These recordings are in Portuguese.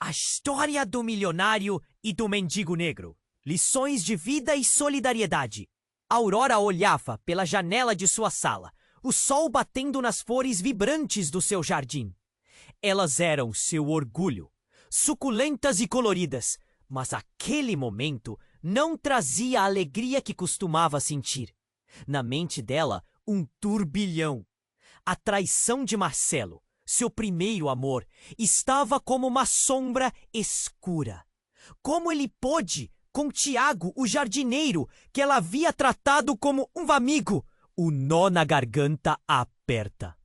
A história do milionário e do mendigo negro. Lições de vida e solidariedade. Aurora olhava pela janela de sua sala, o sol batendo nas flores vibrantes do seu jardim. Elas eram seu orgulho, suculentas e coloridas, mas aquele momento não trazia a alegria que costumava sentir. Na mente dela, um turbilhão. A traição de Marcelo, seu primeiro amor, estava como uma sombra escura. Como ele pôde, com Tiago, o jardineiro, que ela havia tratado como um amigo, o nó na garganta aperta.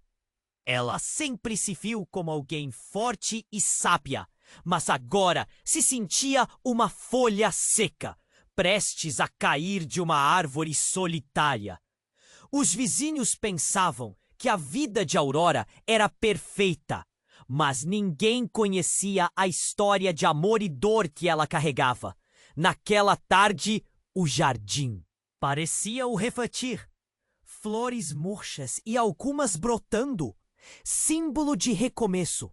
Ela sempre se viu como alguém forte e sábia, mas agora se sentia uma folha seca, prestes a cair de uma árvore solitária. Os vizinhos pensavam que a vida de Aurora era perfeita, mas ninguém conhecia a história de amor e dor que ela carregava. Naquela tarde, o jardim parecia o refletir. Flores murchas e algumas brotando, símbolo de recomeço.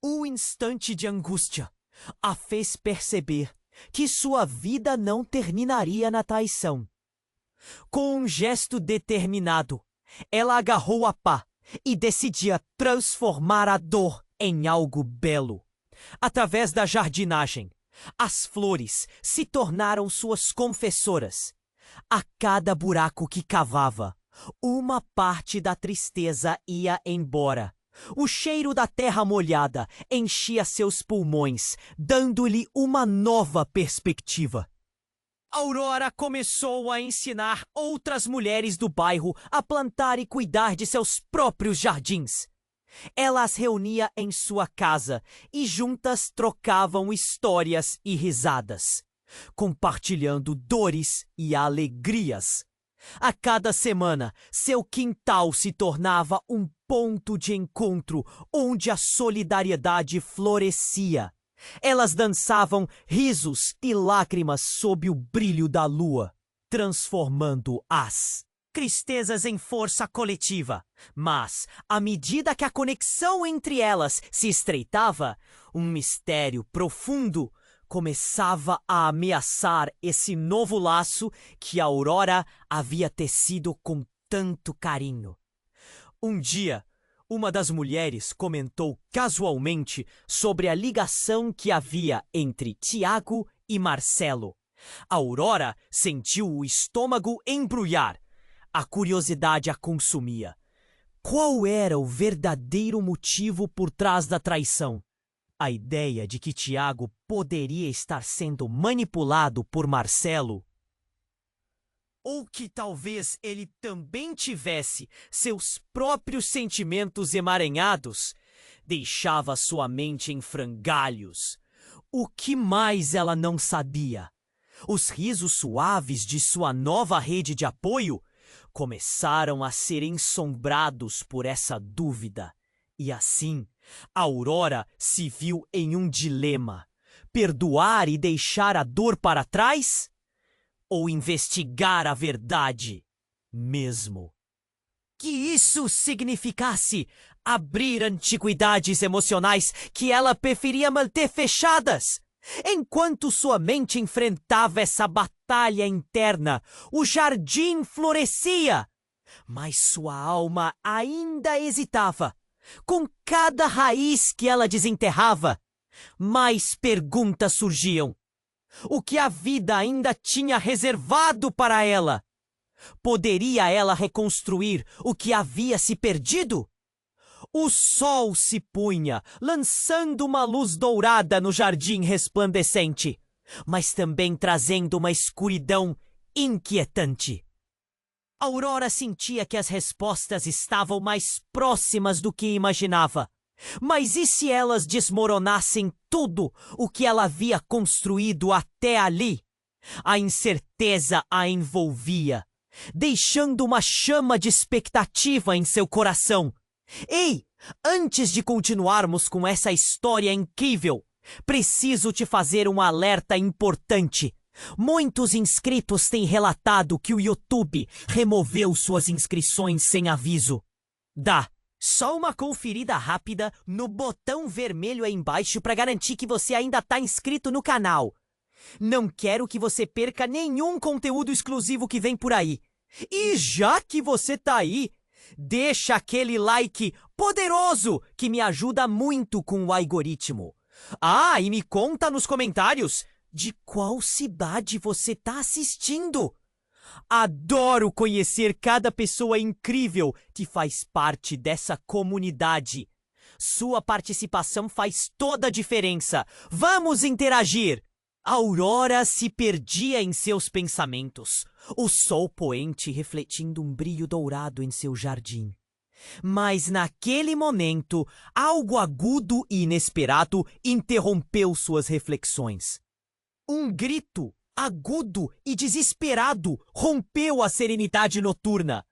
Um instante de angústia a fez perceber que sua vida não terminaria na traição. Com um gesto determinado, ela agarrou a pá e decidia transformar a dor em algo belo. Através da jardinagem, as flores se tornaram suas confessoras. A cada buraco que cavava, uma parte da tristeza ia embora. O cheiro da terra molhada enchia seus pulmões, dando-lhe uma nova perspectiva. Aurora começou a ensinar outras mulheres do bairro a plantar e cuidar de seus próprios jardins. Ela as reunia em sua casa e juntas trocavam histórias e risadas, compartilhando dores e alegrias. A cada semana, seu quintal se tornava um ponto de encontro onde a solidariedade florescia. Elas dançavam risos e lágrimas sob o brilho da lua, transformando as tristezas em força coletiva. Mas, à medida que a conexão entre elas se estreitava, um mistério profundo começava a ameaçar esse novo laço que a Aurora havia tecido com tanto carinho. Um dia, uma das mulheres comentou casualmente sobre a ligação que havia entre Tiago e Marcelo. A Aurora sentiu o estômago embrulhar. A curiosidade a consumia. Qual era o verdadeiro motivo por trás da traição? A ideia de que Tiago poderia estar sendo manipulado por Marcelo, ou que talvez ele também tivesse seus próprios sentimentos emaranhados, deixava sua mente em frangalhos. O que mais ela não sabia? Os risos suaves de sua nova rede de apoio começaram a ser ensombrados por essa dúvida. E assim, Aurora se viu em um dilema: perdoar e deixar a dor para trás? Ou investigar a verdade mesmo? Que isso significasse abrir antiguidades emocionais que ela preferia manter fechadas. Enquanto sua mente enfrentava essa batalha interna, o jardim florescia, mas sua alma ainda hesitava. Com cada raiz que ela desenterrava, mais perguntas surgiam. O que a vida ainda tinha reservado para ela? Poderia ela reconstruir o que havia se perdido? O sol se punha, lançando uma luz dourada no jardim resplandecente, mas também trazendo uma escuridão inquietante. Aurora sentia que as respostas estavam mais próximas do que imaginava. Mas e se elas desmoronassem tudo o que ela havia construído até ali? A incerteza a envolvia, deixando uma chama de expectativa em seu coração. Ei, antes de continuarmos com essa história incrível, preciso te fazer um alerta importante. Muitos inscritos têm relatado que o YouTube removeu suas inscrições sem aviso. Só uma conferida rápida no botão vermelho aí embaixo para garantir que você ainda está inscrito no canal. Não quero que você perca nenhum conteúdo exclusivo que vem por aí. E já que você tá aí, deixa aquele like poderoso que me ajuda muito com o algoritmo. Ah, e me conta nos comentários de qual cidade você tá assistindo. Adoro conhecer cada pessoa incrível que faz parte dessa comunidade. Sua participação faz toda a diferença. Vamos interagir! Aurora se perdia em seus pensamentos, o sol poente refletindo um brilho dourado em seu jardim. Mas naquele momento, algo agudo e inesperado interrompeu suas reflexões. Um grito agudo e desesperado rompeu a serenidade noturna.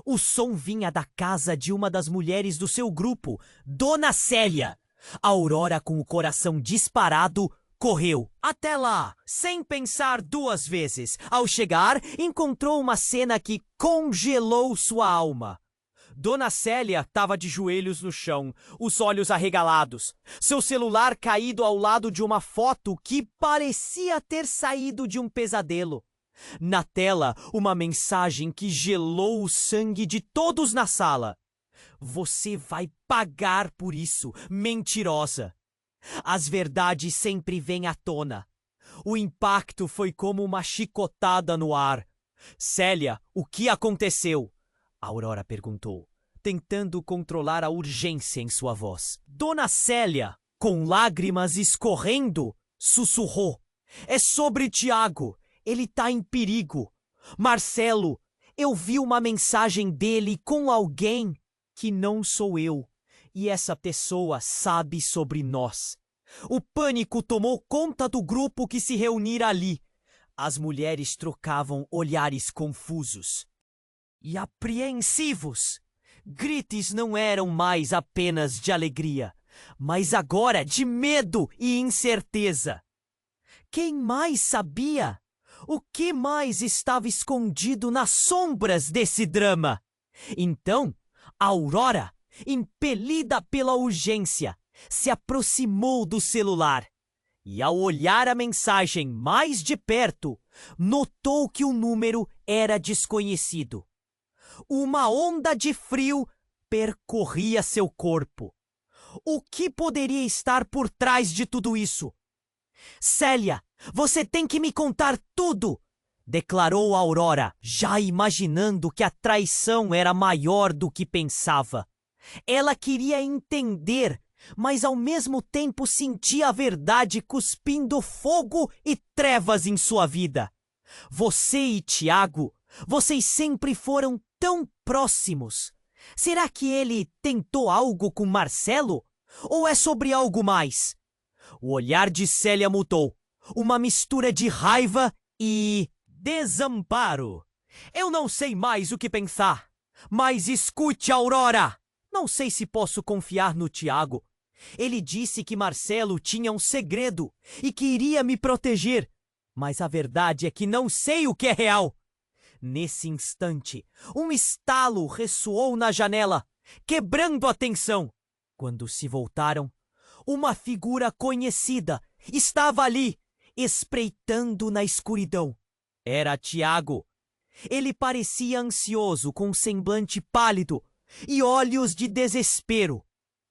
O som vinha da casa de uma das mulheres do seu grupo, Dona Célia. Aurora, com o coração disparado, correu até lá, sem pensar duas vezes. Ao chegar, encontrou uma cena que congelou sua alma. Dona Célia estava de joelhos no chão, os olhos arregalados, seu celular caído ao lado de uma foto que parecia ter saído de um pesadelo. Na tela, uma mensagem que gelou o sangue de todos na sala. Você vai pagar por isso, mentirosa. As verdades sempre vêm à tona. O impacto foi como uma chicotada no ar. Célia, o que aconteceu? Aurora perguntou, tentando controlar a urgência em sua voz. Dona Célia, com lágrimas escorrendo, sussurrou. É sobre Tiago. Ele tá em perigo. Marcelo, eu vi uma mensagem dele com alguém que não sou eu. E essa pessoa sabe sobre nós. O pânico tomou conta do grupo que se reunira ali. As mulheres trocavam olhares confusos e apreensivos. Gritos não eram mais apenas de alegria, mas agora de medo e incerteza. Quem mais sabia? O que mais estava escondido nas sombras desse drama? Então, Aurora, impelida pela urgência, se aproximou do celular e, ao olhar a mensagem mais de perto, notou que o número era desconhecido. Uma onda de frio percorria seu corpo. O que poderia estar por trás de tudo isso? Célia, você tem que me contar tudo! Declarou Aurora, já imaginando que a traição era maior do que pensava. Ela queria entender, mas ao mesmo tempo sentia a verdade cuspindo fogo e trevas em sua vida. Você e Tiago, vocês sempre foram tão próximos. Será que ele tentou algo com Marcelo? Ou é sobre algo mais? O olhar de Célia mudou. Uma mistura de raiva e desamparo. Eu não sei mais o que pensar. Mas escute, Aurora! Não sei se posso confiar no Tiago. Ele disse que Marcelo tinha um segredo e que iria me proteger. Mas a verdade é que não sei o que é real. Nesse instante, um estalo ressoou na janela, quebrando a tensão. Quando se voltaram, uma figura conhecida estava ali, espreitando na escuridão. Era Tiago. Ele parecia ansioso, com um semblante pálido e olhos de desespero.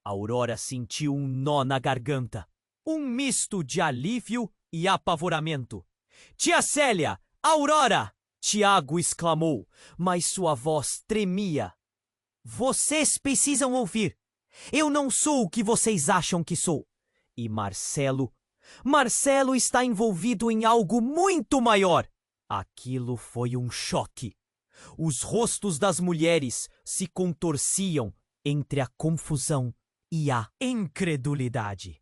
Aurora sentiu um nó na garganta, um misto de alívio e apavoramento. Tia Célia! Aurora! Tiago exclamou, mas sua voz tremia. Vocês precisam ouvir. Eu não sou o que vocês acham que sou. E Marcelo está envolvido em algo muito maior. Aquilo foi um choque. Os rostos das mulheres se contorciam entre a confusão e a incredulidade.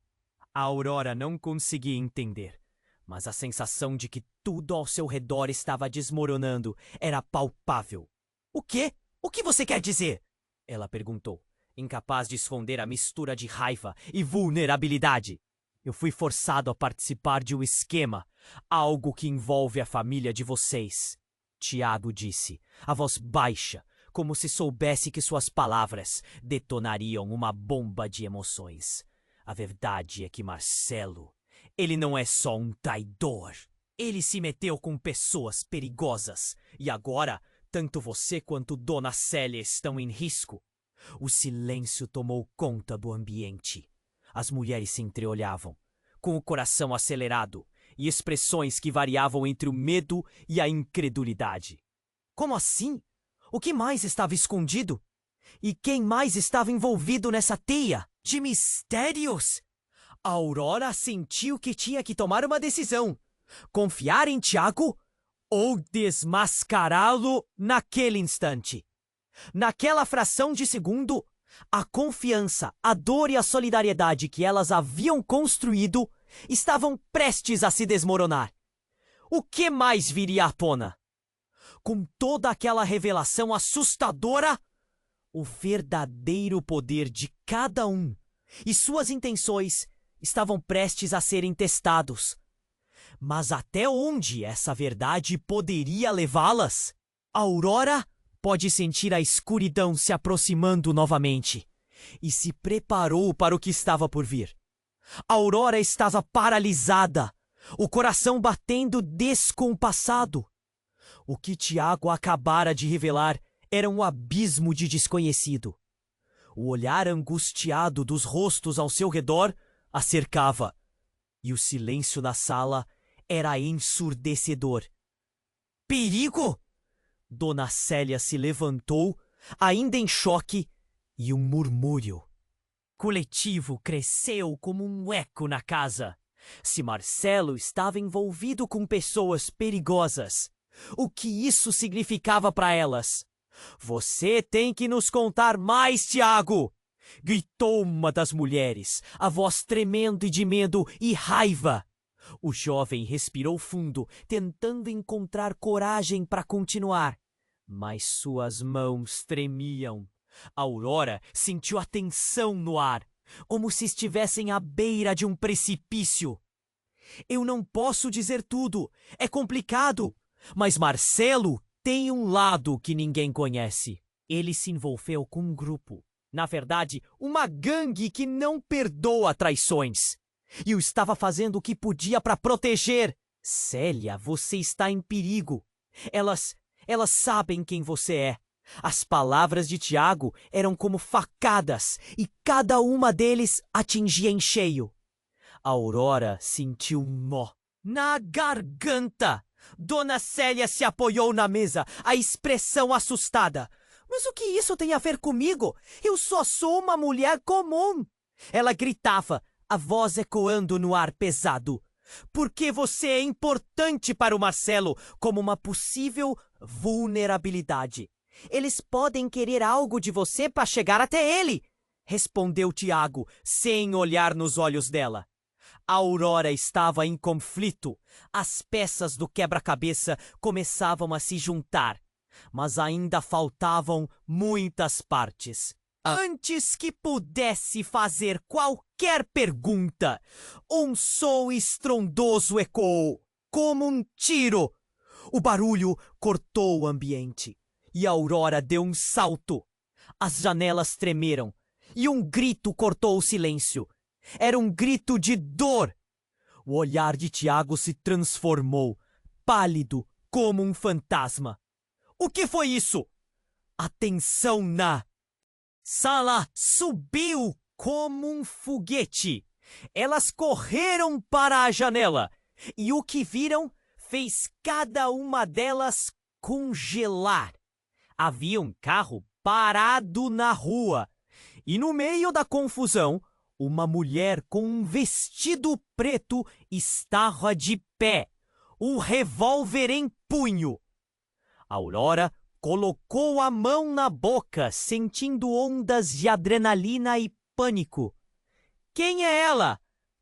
A Aurora não conseguia entender, mas a sensação de que tudo ao seu redor estava desmoronando era palpável. O quê? O que você quer dizer? Ela perguntou, incapaz de esconder a mistura de raiva e vulnerabilidade. Eu fui forçado a participar de um esquema, algo que envolve a família de vocês. Tiago disse, a voz baixa, como se soubesse que suas palavras detonariam uma bomba de emoções. A verdade é que Marcelo, ele não é só um traidor. Ele se meteu com pessoas perigosas e agora tanto você quanto Dona Célia estão em risco. O silêncio tomou conta do ambiente. As mulheres se entreolhavam, com o coração acelerado e expressões que variavam entre o medo e a incredulidade. Como assim? O que mais estava escondido? E quem mais estava envolvido nessa teia de mistérios? A Aurora sentiu que tinha que tomar uma decisão: confiar em Tiago ou desmascará-lo naquele instante. Naquela fração de segundo, a confiança, a dor e a solidariedade que elas haviam construído estavam prestes a se desmoronar. O que mais viria à tona? Com toda aquela revelação assustadora, o verdadeiro poder de cada um e suas intenções estavam prestes a serem testados. Mas até onde essa verdade poderia levá-las? A Aurora pode sentir a escuridão se aproximando novamente e se preparou para o que estava por vir. A Aurora estava paralisada, o coração batendo descompassado. O que Tiago acabara de revelar era um abismo de desconhecido. O olhar angustiado dos rostos ao seu redor a cercava, e o silêncio na sala era ensurdecedor. Perigo! Dona Célia se levantou, ainda em choque, e um murmúrio coletivo cresceu como um eco na casa. Se Marcelo estava envolvido com pessoas perigosas, o que isso significava para elas? Você tem que nos contar mais, Tiago! Gritou uma das mulheres, a voz tremendo de medo e raiva. O jovem respirou fundo, tentando encontrar coragem para continuar, mas suas mãos tremiam. A Aurora sentiu a tensão no ar, como se estivessem à beira de um precipício. Eu não posso dizer tudo, é complicado, mas Marcelo tem um lado que ninguém conhece. Ele se envolveu com um grupo, na verdade, uma gangue que não perdoa traições. E eu estava fazendo o que podia para proteger. Célia, você está em perigo. Elas sabem quem você é. As palavras de Tiago eram como facadas e cada uma deles atingia em cheio. A Aurora sentiu um nó na garganta. Dona Célia se apoiou na mesa, a expressão assustada. Mas o que isso tem a ver comigo? Eu só sou uma mulher comum. Ela gritava, a voz ecoando no ar pesado. Porque você é importante para o Marcelo como uma possível vulnerabilidade. Eles podem querer algo de você para chegar até ele, respondeu Tiago, sem olhar nos olhos dela. A Aurora estava em conflito. As peças do quebra-cabeça começavam a se juntar, mas ainda faltavam muitas partes. Antes que pudesse fazer qualquer pergunta, um som estrondoso ecoou, como um tiro. O barulho cortou o ambiente e a Aurora deu um salto. As janelas tremeram e um grito cortou o silêncio. Era um grito de dor. O olhar de Tiago se transformou, pálido como um fantasma. O que foi isso? A tensão na sala subiu como um foguete. Elas correram para a janela e o que viram fez cada uma delas congelar. Havia um carro parado na rua e no meio da confusão, uma mulher com um vestido preto estava de pé, um revólver em punho. A Aurora colocou a mão na boca, sentindo ondas de adrenalina e pânico. Quem é ela?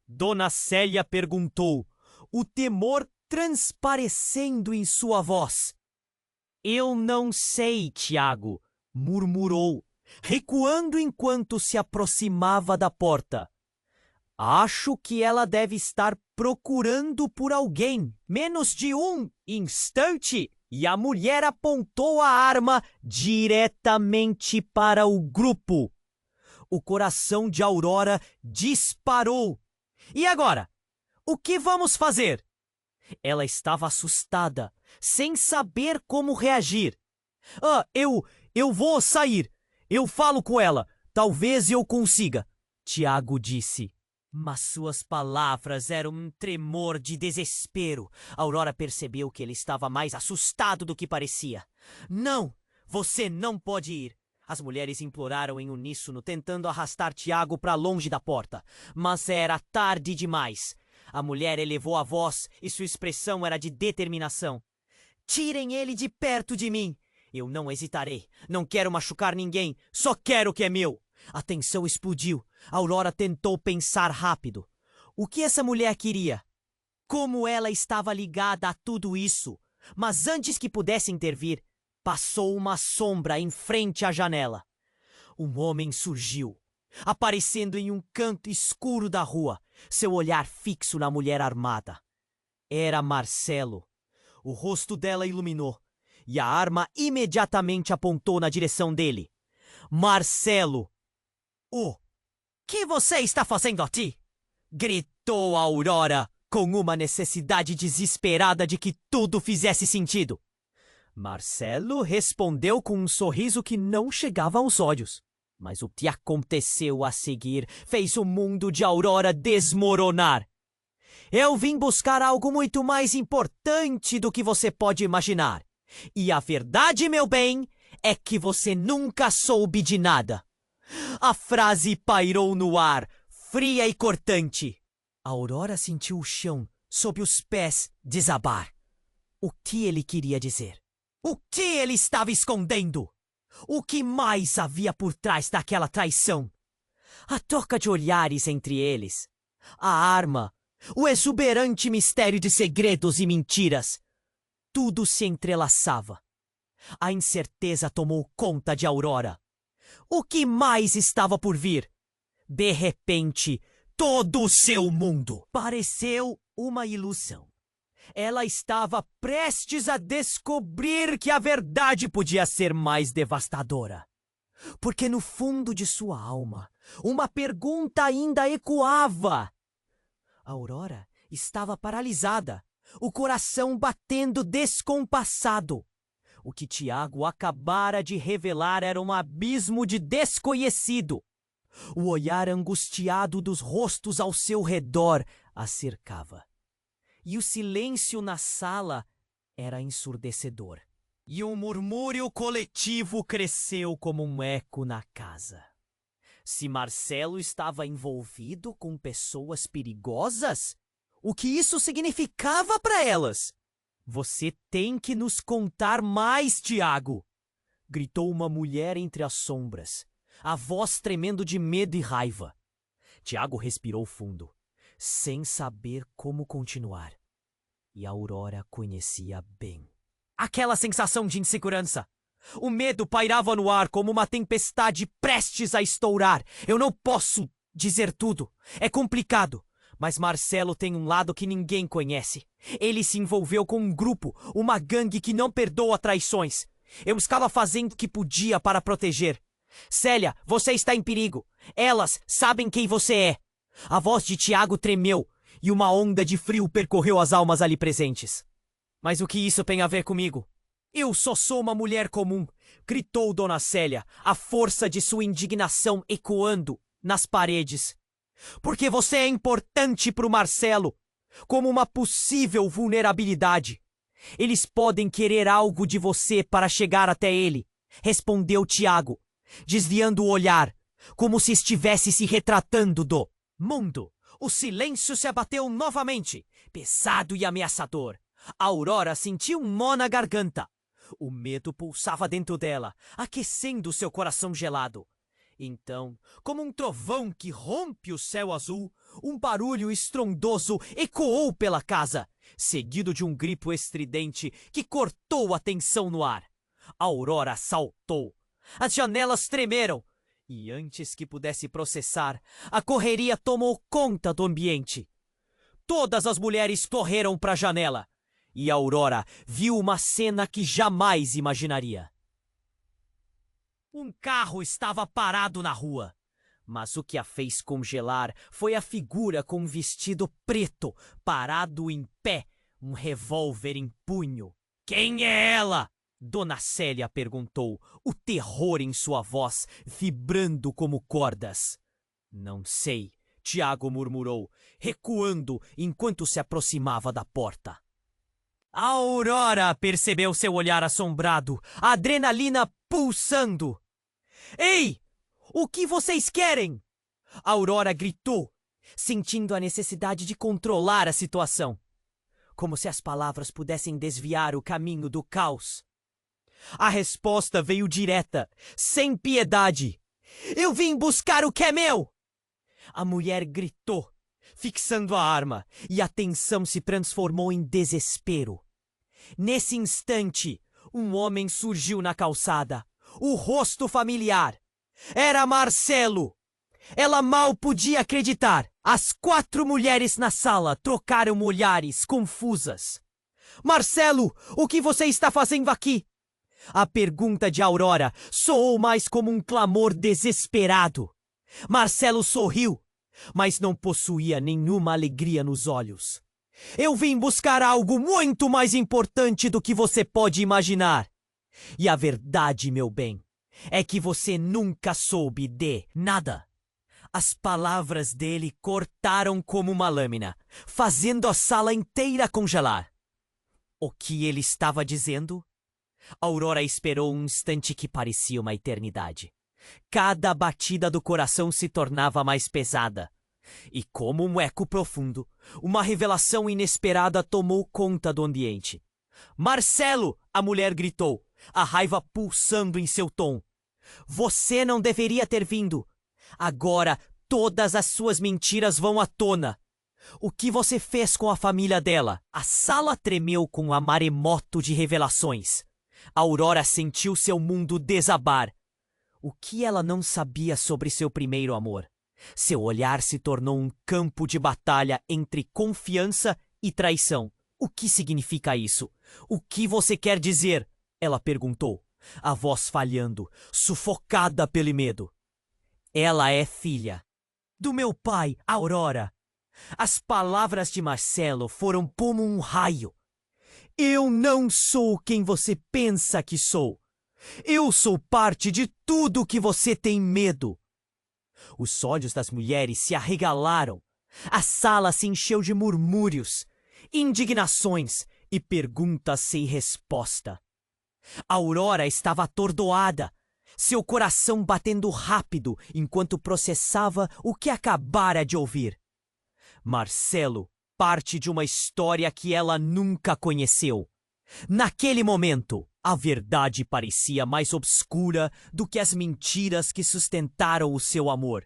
Dona Célia perguntou, o temor transparecendo em sua voz. Eu não sei, Tiago, murmurou, recuando enquanto se aproximava da porta. Acho que ela deve estar procurando por alguém. Menos de um instante e a mulher apontou a arma diretamente para o grupo. O coração de Aurora disparou. E agora? O que vamos fazer? Ela estava assustada, sem saber como reagir. Eu vou sair. Eu falo com ela. Talvez eu consiga, Tiago disse. Mas suas palavras eram um tremor de desespero. Aurora percebeu que ele estava mais assustado do que parecia. Não, você não pode ir. As mulheres imploraram em uníssono, tentando arrastar Tiago para longe da porta. Mas era tarde demais. A mulher elevou a voz e sua expressão era de determinação. Tirem ele de perto de mim. Eu não hesitarei. Não quero machucar ninguém. Só quero o que é meu. A tensão explodiu. Aurora tentou pensar rápido. O que essa mulher queria? Como ela estava ligada a tudo isso? Mas antes que pudesse intervir, passou uma sombra em frente à janela. Um homem surgiu, aparecendo em um canto escuro da rua, seu olhar fixo na mulher armada. Era Marcelo. O rosto dela iluminou, e a arma imediatamente apontou na direção dele. Marcelo! O que você está fazendo aqui? Gritou Aurora, com uma necessidade desesperada de que tudo fizesse sentido. Marcelo respondeu com um sorriso que não chegava aos olhos. Mas o que aconteceu a seguir fez o mundo de Aurora desmoronar. Eu vim buscar algo muito mais importante do que você pode imaginar. E a verdade, meu bem, é que você nunca soube de nada. A frase pairou no ar, fria e cortante. Aurora sentiu o chão sob os pés desabar. O que ele queria dizer? O que ele estava escondendo? O que mais havia por trás daquela traição? A troca de olhares entre eles, a arma, o exuberante mistério de segredos e mentiras. Tudo se entrelaçava. A incerteza tomou conta de Aurora. O que mais estava por vir? De repente, todo o seu mundo pareceu uma ilusão. Ela estava prestes a descobrir que a verdade podia ser mais devastadora. Porque no fundo de sua alma, uma pergunta ainda ecoava. Aurora estava paralisada, o coração batendo descompassado. O que Tiago acabara de revelar era um abismo de desconhecido. O olhar angustiado dos rostos ao seu redor a cercava. E o silêncio na sala era ensurdecedor. E um murmúrio coletivo cresceu como um eco na casa. Se Marcelo estava envolvido com pessoas perigosas, o que isso significava para elas? Você tem que nos contar mais, Tiago! Gritou uma mulher entre as sombras, a voz tremendo de medo e raiva. Tiago respirou fundo, sem saber como continuar. E a Aurora conhecia bem aquela sensação de insegurança. O medo pairava no ar como uma tempestade prestes a estourar. Eu não posso dizer tudo. É complicado. Mas Marcelo tem um lado que ninguém conhece. Ele se envolveu com um grupo, uma gangue que não perdoa traições. Eu estava fazendo o que podia para proteger. Célia, você está em perigo. Elas sabem quem você é. A voz de Tiago tremeu e uma onda de frio percorreu as almas ali presentes. Mas o que isso tem a ver comigo? Eu só sou uma mulher comum, gritou Dona Célia, a força de sua indignação ecoando nas paredes. Porque você é importante para o Marcelo, como uma possível vulnerabilidade. Eles podem querer algo de você para chegar até ele, respondeu Tiago, desviando o olhar, como se estivesse se retratando do mundo. O silêncio se abateu novamente, pesado e ameaçador. Aurora sentiu um nó na garganta. O medo pulsava dentro dela, aquecendo seu coração gelado. Então, como um trovão que rompe o céu azul, um barulho estrondoso ecoou pela casa, seguido de um grito estridente que cortou a tensão no ar. Aurora saltou. As janelas tremeram. E antes que pudesse processar, a correria tomou conta do ambiente. Todas as mulheres correram para a janela. E Aurora viu uma cena que jamais imaginaria. Um carro estava parado na rua, mas o que a fez congelar foi a figura com um vestido preto, parado em pé, um revólver em punho. Quem é ela? Dona Célia perguntou, o terror em sua voz vibrando como cordas. Não sei, Tiago murmurou, recuando enquanto se aproximava da porta. A Aurora percebeu seu olhar assombrado, a adrenalina pulsando. Ei! O que vocês querem? A Aurora gritou, sentindo a necessidade de controlar a situação. Como se as palavras pudessem desviar o caminho do caos. A resposta veio direta, sem piedade. Eu vim buscar o que é meu! A mulher gritou, fixando a arma, e a tensão se transformou em desespero. Nesse instante, um homem surgiu na calçada, o rosto familiar. Era Marcelo! Ela mal podia acreditar. As 4 mulheres na sala trocaram olhares confusas. Marcelo, o que você está fazendo aqui? A pergunta de Aurora soou mais como um clamor desesperado. Marcelo sorriu, mas não possuía nenhuma alegria nos olhos. Eu vim buscar algo muito mais importante do que você pode imaginar. E a verdade, meu bem, é que você nunca soube de nada. As palavras dele cortaram como uma lâmina, fazendo a sala inteira congelar. O que ele estava dizendo? Aurora esperou um instante que parecia uma eternidade. Cada batida do coração se tornava mais pesada. E como um eco profundo, uma revelação inesperada tomou conta do ambiente. Marcelo! A mulher gritou, a raiva pulsando em seu tom. Você não deveria ter vindo. Agora todas as suas mentiras vão à tona. O que você fez com a família dela? A sala tremeu com um maremoto de revelações. Aurora sentiu seu mundo desabar. O que ela não sabia sobre seu primeiro amor? Seu olhar se tornou um campo de batalha entre confiança e traição. O que significa isso? O que você quer dizer? Ela perguntou, a voz falhando, sufocada pelo medo. Ela é filha do meu pai, Aurora. As palavras de Marcelo foram como um raio. Eu não sou quem você pensa que sou. Eu sou parte de tudo que você tem medo. Os olhos das mulheres se arregalaram. A sala se encheu de murmúrios, indignações e perguntas sem resposta. Aurora estava atordoada, seu coração batendo rápido enquanto processava o que acabara de ouvir. Marcelo, parte de uma história que ela nunca conheceu. Naquele momento, a verdade parecia mais obscura do que as mentiras que sustentaram o seu amor.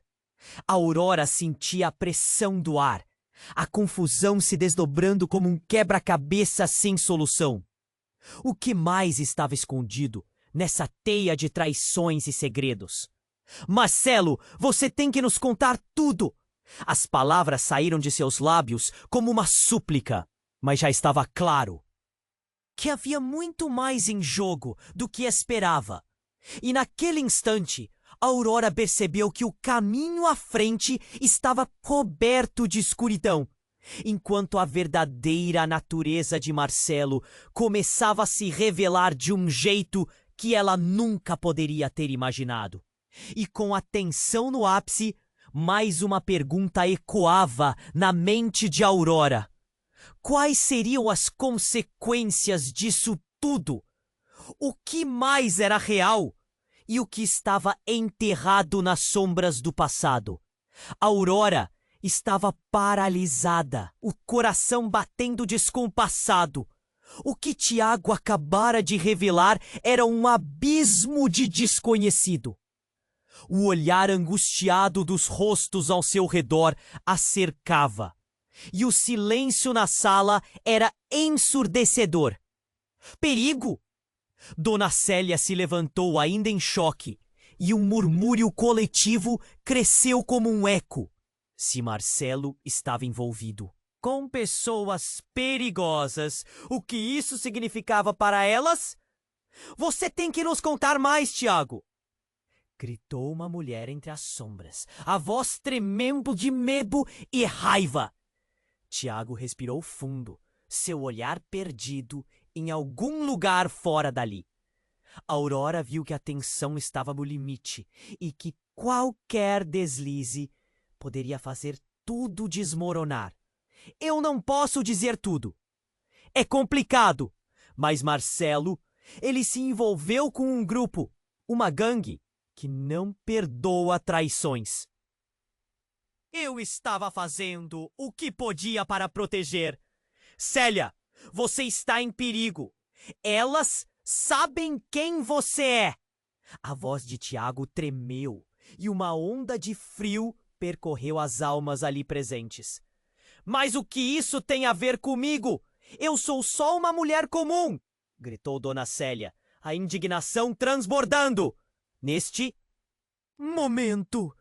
Aurora sentia a pressão do ar, a confusão se desdobrando como um quebra-cabeça sem solução. O que mais estava escondido nessa teia de traições e segredos? Marcelo, você tem que nos contar tudo! As palavras saíram de seus lábios como uma súplica, mas já estava claro que havia muito mais em jogo do que esperava. E naquele instante, Aurora percebeu que o caminho à frente estava coberto de escuridão, enquanto a verdadeira natureza de Marcelo começava a se revelar de um jeito que ela nunca poderia ter imaginado. E com a tensão no ápice, mais uma pergunta ecoava na mente de Aurora. Quais seriam as consequências disso tudo? O que mais era real e o que estava enterrado nas sombras do passado? Aurora estava paralisada, o coração batendo descompassado. O que Tiago acabara de revelar era um abismo de desconhecido. O olhar angustiado dos rostos ao seu redor a cercava. E o silêncio na sala era ensurdecedor. Perigo! Dona Célia se levantou ainda em choque, e um murmúrio coletivo cresceu como um eco. Se Marcelo estava envolvido, com pessoas perigosas. O que isso significava para elas? Você tem que nos contar mais, Tiago! Gritou uma mulher entre as sombras, a voz tremendo de medo e raiva. Tiago respirou fundo, seu olhar perdido em algum lugar fora dali. Aurora viu que a tensão estava no limite e que qualquer deslize poderia fazer tudo desmoronar. Eu não posso dizer tudo. É complicado, mas Marcelo, ele se envolveu com um grupo, uma gangue, que não perdoa traições. Eu estava fazendo o que podia para proteger. Célia, você está em perigo. Elas sabem quem você é. A voz de Tiago tremeu e uma onda de frio percorreu as almas ali presentes. Mas o que isso tem a ver comigo? Eu sou só uma mulher comum! Gritou Dona Célia, a indignação transbordando. Neste momento,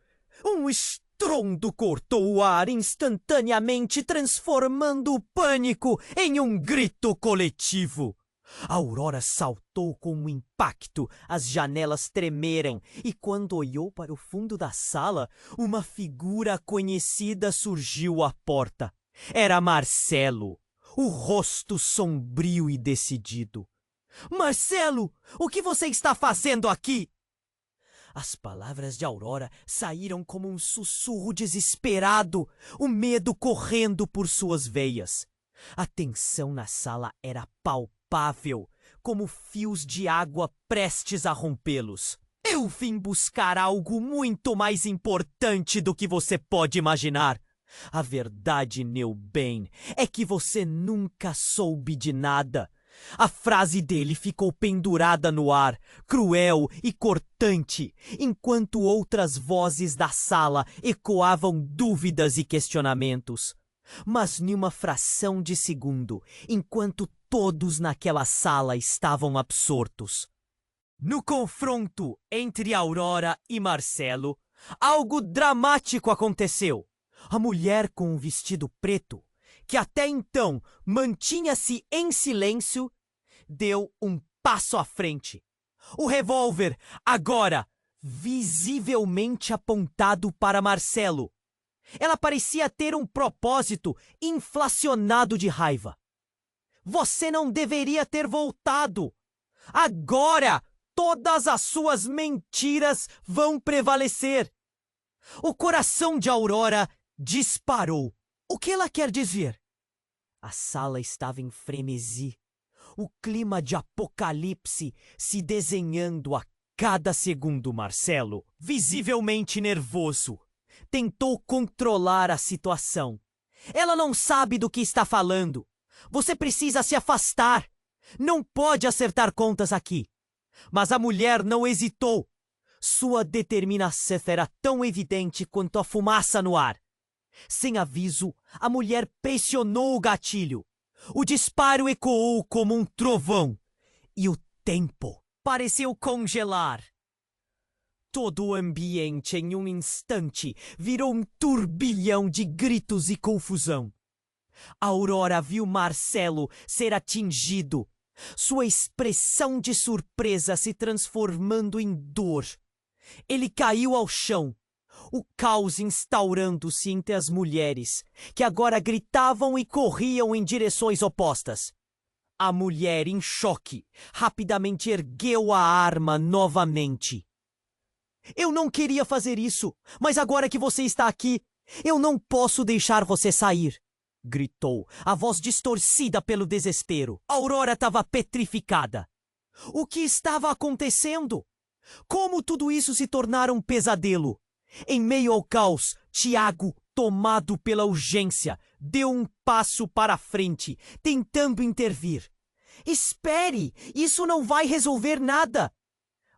um estrondo cortou o ar instantaneamente, transformando o pânico em um grito coletivo. Aurora saltou com um impacto, as janelas tremeram e quando olhou para o fundo da sala, uma figura conhecida surgiu à porta. Era Marcelo, o rosto sombrio e decidido. Marcelo, o que você está fazendo aqui? As palavras de Aurora saíram como um sussurro desesperado, o medo correndo por suas veias. A tensão na sala era palpável, como fios de água prestes a rompê-los. Eu vim buscar algo muito mais importante do que você pode imaginar. A verdade, meu bem, é que você nunca soube de nada. A frase dele ficou pendurada no ar, cruel e cortante, enquanto outras vozes da sala ecoavam dúvidas e questionamentos. Mas numa fração de segundo, enquanto todos naquela sala estavam absortos. No confronto entre Aurora e Marcelo, algo dramático aconteceu. A mulher com o vestido preto, que até então mantinha-se em silêncio, deu um passo à frente. O revólver, agora, visivelmente apontado para Marcelo. Ela parecia ter um propósito inflacionado de raiva. Você não deveria ter voltado. Agora, todas as suas mentiras vão prevalecer. O coração de Aurora disparou. O que ela quer dizer? A sala estava em frenesi. O clima de apocalipse se desenhando a cada segundo. Marcelo, visivelmente nervoso, tentou controlar a situação. Ela não sabe do que está falando. Você precisa se afastar. Não pode acertar contas aqui. Mas a mulher não hesitou. Sua determinação era tão evidente quanto a fumaça no ar. Sem aviso, a mulher pressionou o gatilho. O disparo ecoou como um trovão. E o tempo pareceu congelar. Todo o ambiente, em um instante, virou um turbilhão de gritos e confusão. Aurora viu Marcelo ser atingido, sua expressão de surpresa se transformando em dor. Ele caiu ao chão, o caos instaurando-se entre as mulheres, que agora gritavam e corriam em direções opostas. A mulher, em choque, rapidamente ergueu a arma novamente. Eu não queria fazer isso, mas agora que você está aqui, eu não posso deixar você sair, gritou, a voz distorcida pelo desespero. Aurora estava petrificada. O que estava acontecendo? Como tudo isso se tornara um pesadelo? Em meio ao caos, Tiago, tomado pela urgência, deu um passo para a frente, tentando intervir. Espere, isso não vai resolver nada.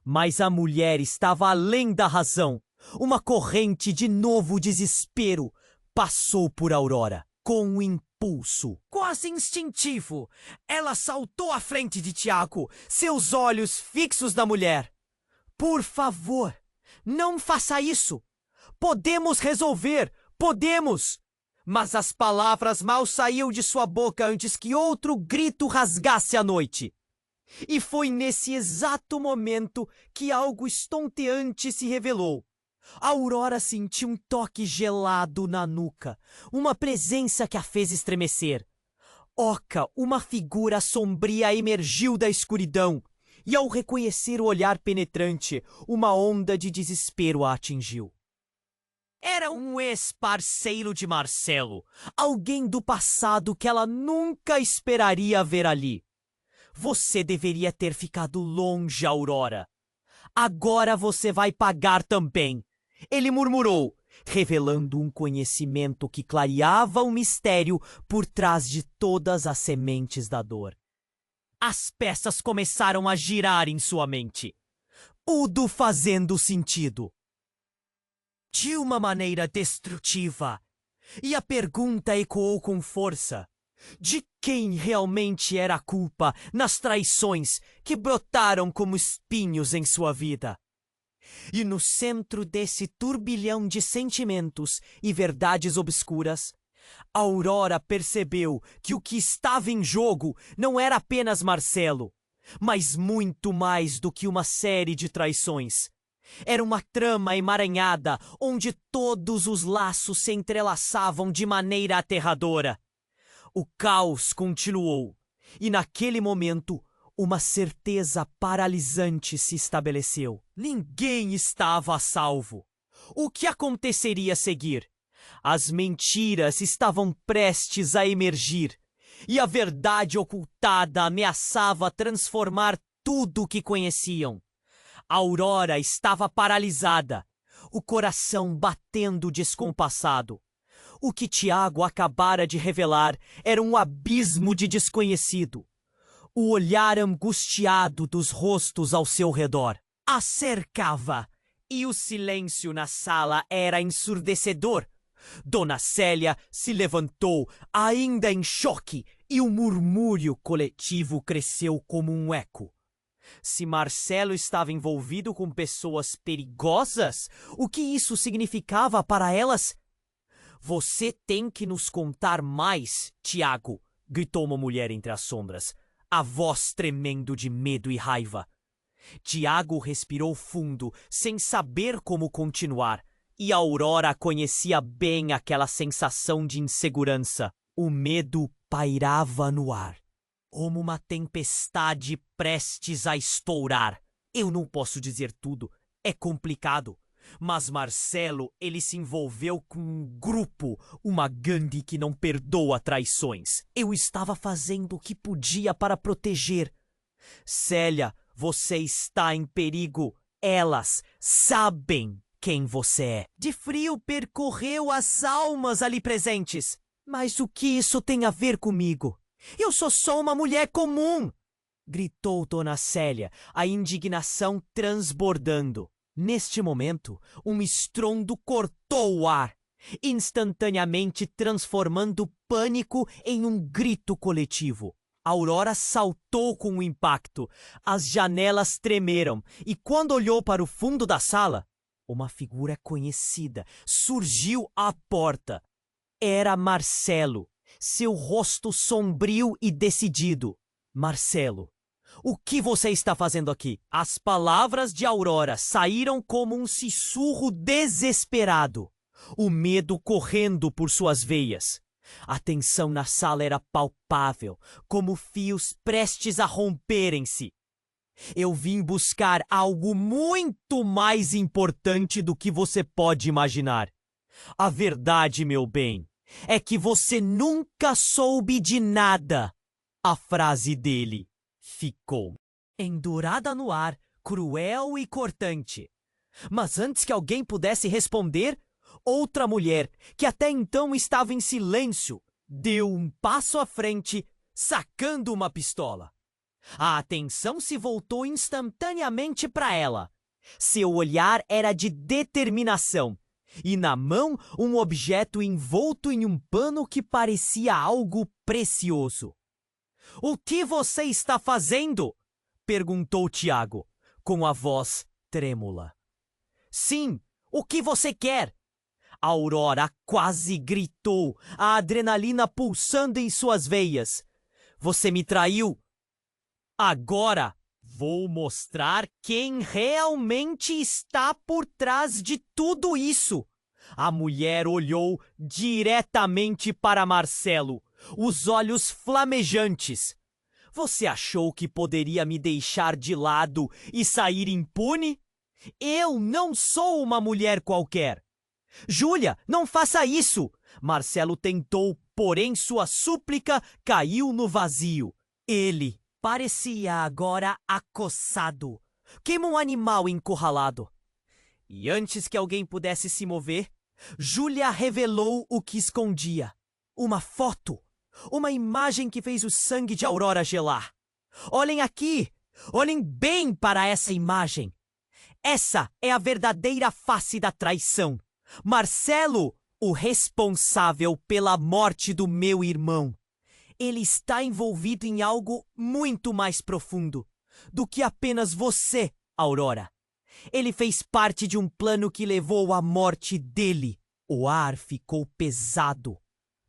Mas a mulher estava além da razão. Uma corrente de novo desespero passou por Aurora. Com um impulso quase instintivo, ela saltou à frente de Tiago, seus olhos fixos na mulher. Por favor, não faça isso. Podemos resolver, podemos. Mas as palavras mal saíam de sua boca antes que outro grito rasgasse a noite. E foi nesse exato momento que algo estonteante se revelou. Aurora sentiu um toque gelado na nuca, uma presença que a fez estremecer. Oca, uma figura sombria emergiu da escuridão, e ao reconhecer o olhar penetrante, uma onda de desespero a atingiu. Era um ex-parceiro de Marcelo, alguém do passado que ela nunca esperaria ver ali. Você deveria ter ficado longe, Aurora. Agora você vai pagar também. Ele murmurou, revelando um conhecimento que clareava o mistério por trás de todas as sementes da dor. As peças começaram a girar em sua mente, tudo fazendo sentido. De uma maneira destrutiva. E a pergunta ecoou com força. De quem realmente era a culpa nas traições que brotaram como espinhos em sua vida? E no centro desse turbilhão de sentimentos e verdades obscuras, Aurora percebeu que o que estava em jogo não era apenas Marcelo, mas muito mais do que uma série de traições. Era uma trama emaranhada onde todos os laços se entrelaçavam de maneira aterradora. O caos continuou, e naquele momento uma certeza paralisante se estabeleceu. Ninguém estava a salvo. O que aconteceria a seguir? As mentiras estavam prestes a emergir, e a verdade ocultada ameaçava transformar tudo o que conheciam. Aurora estava paralisada, o coração batendo descompassado. O que Tiago acabara de revelar era um abismo de desconhecido. O olhar angustiado dos rostos ao seu redor a cercava, e o silêncio na sala era ensurdecedor. Dona Célia se levantou, ainda em choque, e o murmúrio coletivo cresceu como um eco. Se Marcelo estava envolvido com pessoas perigosas, o que isso significava para elas? Você tem que nos contar mais, Tiago, gritou uma mulher entre as sombras, a voz tremendo de medo e raiva. Tiago respirou fundo, sem saber como continuar, e Aurora conhecia bem aquela sensação de insegurança. O medo pairava no ar, como uma tempestade prestes a estourar. Eu não posso dizer tudo, é complicado. Mas Marcelo, ele se envolveu com um grupo, uma gangue que não perdoa traições. Eu estava fazendo o que podia para proteger. Célia, você está em perigo. Elas sabem quem você é. De frio percorreu as almas ali presentes. Mas o que isso tem a ver comigo? Eu sou só uma mulher comum! Gritou Dona Célia, a indignação transbordando. Neste momento, um estrondo cortou o ar, instantaneamente transformando o pânico em um grito coletivo. Aurora saltou com o impacto, as janelas tremeram e quando olhou para o fundo da sala, uma figura conhecida surgiu à porta. Era Marcelo, seu rosto sombrio e decidido. Marcelo. O que você está fazendo aqui? As palavras de Aurora saíram como um sussurro desesperado, o medo correndo por suas veias. A tensão na sala era palpável, como fios prestes a romperem-se. Eu vim buscar algo muito mais importante do que você pode imaginar. A verdade, meu bem, é que você nunca soube de nada. A frase dele ficou endurada no ar, cruel e cortante. Mas antes que alguém pudesse responder, outra mulher, que até então estava em silêncio, deu um passo à frente, sacando uma pistola. A atenção se voltou instantaneamente para ela. Seu olhar era de determinação, e na mão um objeto envolto em um pano que parecia algo precioso. O que você está fazendo? Perguntou Tiago, com a voz trêmula. Sim, o que você quer? Aurora quase gritou, a adrenalina pulsando em suas veias. Você me traiu. Agora vou mostrar quem realmente está por trás de tudo isso. A mulher olhou diretamente para Marcelo, os olhos flamejantes. Você achou que poderia me deixar de lado e sair impune? Eu não sou uma mulher qualquer. Júlia, não faça isso! Marcelo tentou, porém sua súplica caiu no vazio. Ele parecia agora acossado, como um animal encurralado. E antes que alguém pudesse se mover, Júlia revelou o que escondia. Uma foto. Uma imagem que fez o sangue de Aurora gelar. Olhem aqui! Olhem bem para essa imagem. Essa é a verdadeira face da traição. Marcelo, o responsável pela morte do meu irmão. Ele está envolvido em algo muito mais profundo do que apenas você, Aurora. Ele fez parte de um plano que levou à morte dele. O ar ficou pesado.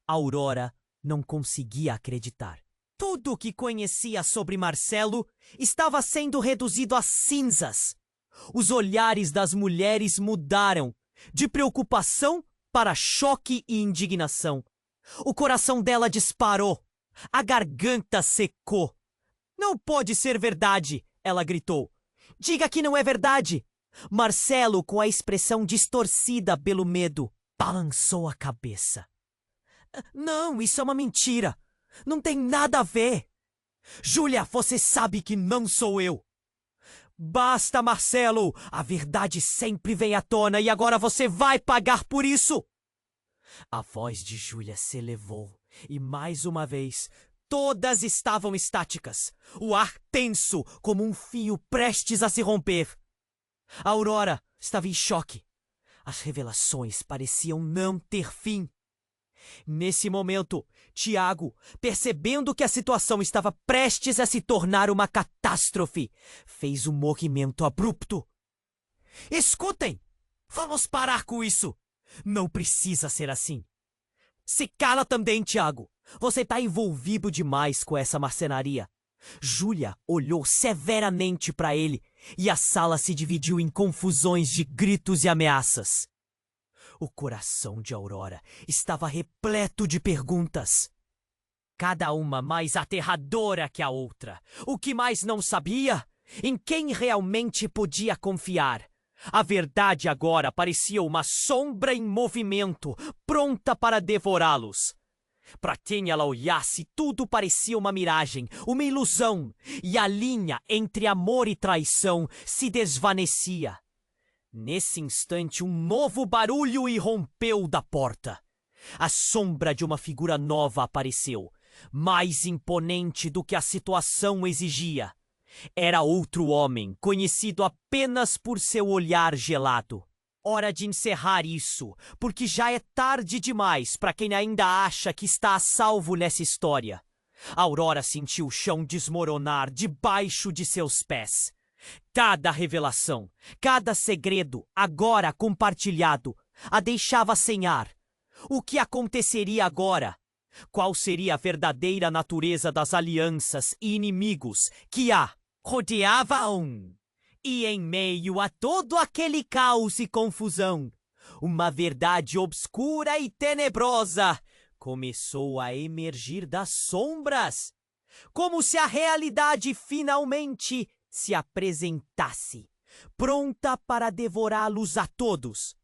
Aurora não conseguia acreditar. Tudo o que conhecia sobre Marcelo estava sendo reduzido a cinzas. Os olhares das mulheres mudaram, de preocupação para choque e indignação. O coração dela disparou. A garganta secou. Não pode ser verdade, ela gritou. Diga que não é verdade. Marcelo, com a expressão distorcida pelo medo, balançou a cabeça. Não, isso é uma mentira. Não tem nada a ver. Júlia, você sabe que não sou eu. Basta, Marcelo. A verdade sempre vem à tona e agora você vai pagar por isso. A voz de Júlia se elevou e, mais uma vez, todas estavam estáticas. O ar tenso como um fio prestes a se romper. A Aurora estava em choque. As revelações pareciam não ter fim. Nesse momento, Tiago, percebendo que a situação estava prestes a se tornar uma catástrofe, fez um movimento abrupto. Escutem! Vamos parar com isso! Não precisa ser assim. Se cala também, Tiago. Você está envolvido demais com essa marcenaria. Júlia olhou severamente para ele e a sala se dividiu em confusões de gritos e ameaças. O coração de Aurora estava repleto de perguntas. Cada uma mais aterradora que a outra. O que mais não sabia? Em quem realmente podia confiar? A verdade agora parecia uma sombra em movimento, pronta para devorá-los. Para quem ela olhasse, tudo parecia uma miragem, uma ilusão, e a linha entre amor e traição se desvanecia. Nesse instante, um novo barulho irrompeu da porta. A sombra de uma figura nova apareceu, mais imponente do que a situação exigia. Era outro homem, conhecido apenas por seu olhar gelado. Hora de encerrar isso, porque já é tarde demais para quem ainda acha que está a salvo nessa história. Aurora sentiu o chão desmoronar debaixo de seus pés. Cada revelação, cada segredo, agora compartilhado, a deixava sem ar. O que aconteceria agora? Qual seria a verdadeira natureza das alianças e inimigos que a rodeavam? E em meio a todo aquele caos e confusão, uma verdade obscura e tenebrosa começou a emergir das sombras, como se a realidade finalmente se apresentasse, pronta para devorá-los a todos.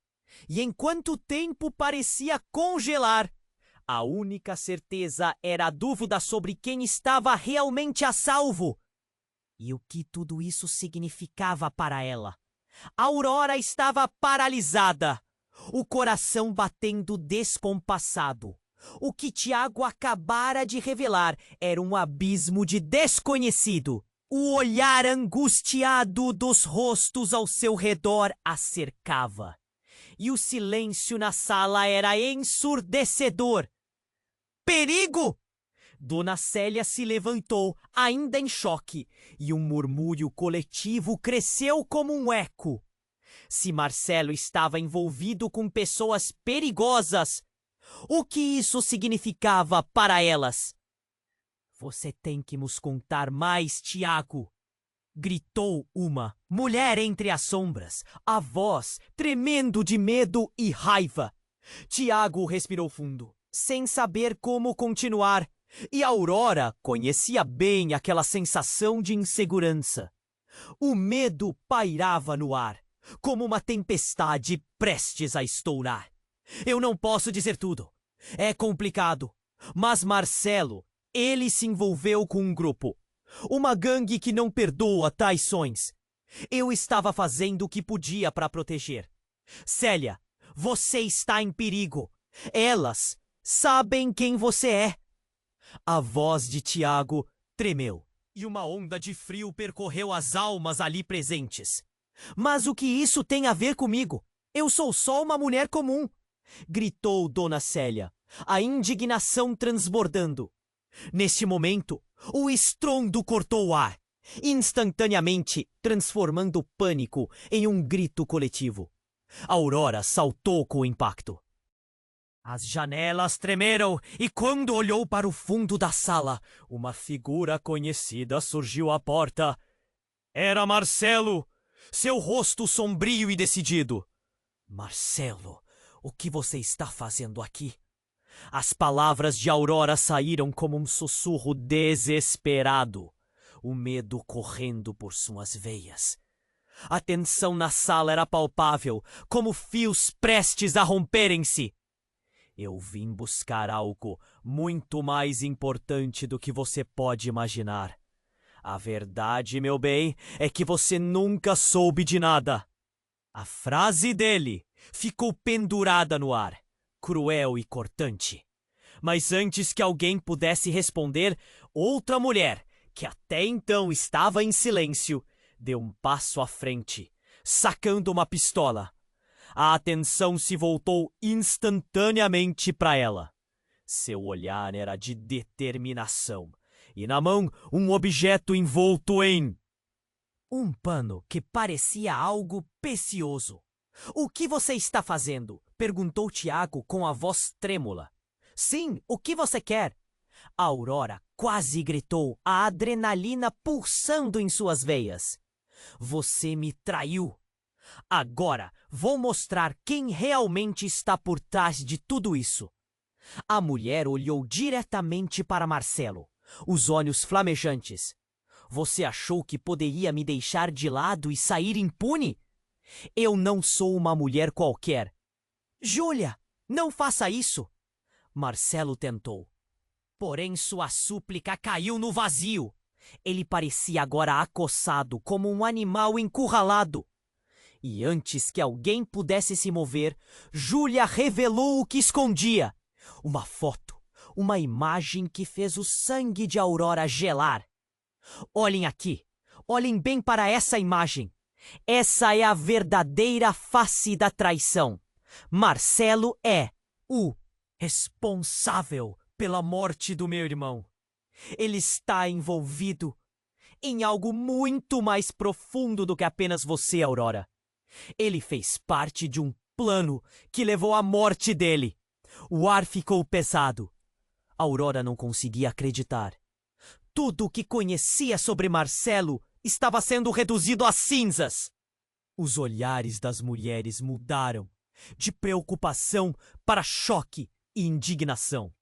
E enquanto o tempo parecia congelar, a única certeza era a dúvida sobre quem estava realmente a salvo. E o que tudo isso significava para ela? Aurora estava paralisada, o coração batendo descompassado. O que Tiago acabara de revelar era um abismo de desconhecido. O olhar angustiado dos rostos ao seu redor a cercava. E o silêncio na sala era ensurdecedor. Perigo! Dona Célia se levantou, ainda em choque, e um murmúrio coletivo cresceu como um eco. Se Marcelo estava envolvido com pessoas perigosas, o que isso significava para elas? Você tem que nos contar mais, Tiago! Gritou uma mulher entre as sombras, a voz tremendo de medo e raiva. Tiago respirou fundo, sem saber como continuar, e Aurora conhecia bem aquela sensação de insegurança. O medo pairava no ar, como uma tempestade prestes a estourar. Eu não posso dizer tudo. É complicado. Mas Marcelo, ele se envolveu com um grupo. Uma gangue que não perdoa traições. Eu estava fazendo o que podia para proteger. Célia, você está em perigo. Elas sabem quem você é. A voz de Tiago tremeu e uma onda de frio percorreu as almas ali presentes. Mas o que isso tem a ver comigo? Eu sou só uma mulher comum, gritou Dona Célia, a indignação transbordando. Neste momento, o estrondo cortou o ar, instantaneamente transformando o pânico em um grito coletivo. Aurora saltou com o impacto. As janelas tremeram e quando olhou para o fundo da sala, uma figura conhecida surgiu à porta. Era Marcelo, seu rosto sombrio e decidido. Marcelo, o que você está fazendo aqui? As palavras de Aurora saíram como um sussurro desesperado, o medo correndo por suas veias. A tensão na sala era palpável, como fios prestes a romperem-se. Eu vim buscar algo muito mais importante do que você pode imaginar. A verdade, meu bem, é que você nunca soube de nada. A frase dele ficou pendurada no ar, cruel e cortante. Mas antes que alguém pudesse responder, outra mulher, que até então estava em silêncio, deu um passo à frente, sacando uma pistola. A atenção se voltou instantaneamente para ela. Seu olhar era de determinação, e na mão um objeto envolto em um pano que parecia algo precioso. O que você está fazendo? Perguntou Tiago com a voz trêmula. Sim, o que você quer? A Aurora quase gritou, a adrenalina pulsando em suas veias. Você me traiu. Agora vou mostrar quem realmente está por trás de tudo isso. A mulher olhou diretamente para Marcelo, os olhos flamejantes. Você achou que poderia me deixar de lado e sair impune? Eu não sou uma mulher qualquer. Júlia, não faça isso! Marcelo tentou. Porém, sua súplica caiu no vazio. Ele parecia agora acossado como um animal encurralado. E antes que alguém pudesse se mover, Júlia revelou o que escondia. Uma foto, uma imagem que fez o sangue de Aurora gelar. Olhem aqui, olhem bem para essa imagem. Essa é a verdadeira face da traição. Marcelo é o responsável pela morte do meu irmão. Ele está envolvido em algo muito mais profundo do que apenas você, Aurora. Ele fez parte de um plano que levou à morte dele. O ar ficou pesado. Aurora não conseguia acreditar. Tudo o que conhecia sobre Marcelo estava sendo reduzido a cinzas. Os olhares das mulheres mudaram, de preocupação para choque e indignação.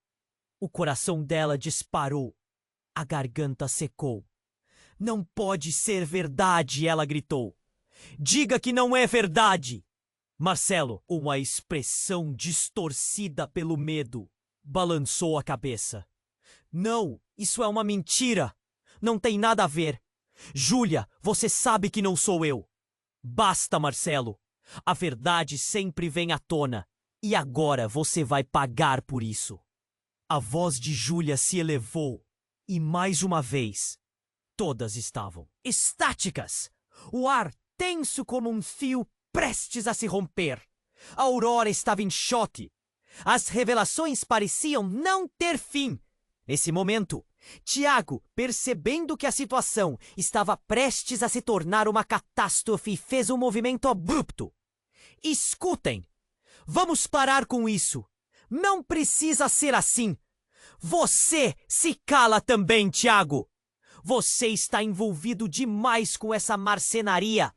O coração dela disparou. A garganta secou. Não pode ser verdade, ela gritou. Diga que não é verdade! Marcelo, uma expressão distorcida pelo medo, balançou a cabeça. Não, isso é uma mentira. Não tem nada a ver. Júlia, você sabe que não sou eu. Basta, Marcelo. A verdade sempre vem à tona. E agora você vai pagar por isso. A voz de Júlia se elevou. E mais uma vez, todas estavam estáticas. O ar tenso como um fio prestes a se romper. A Aurora estava em choque. As revelações pareciam não ter fim. Nesse momento, Tiago, percebendo que a situação estava prestes a se tornar uma catástrofe, fez um movimento abrupto. Escutem! Vamos parar com isso! Não precisa ser assim! Você se cala também, Tiago! Você está envolvido demais com essa marcenaria!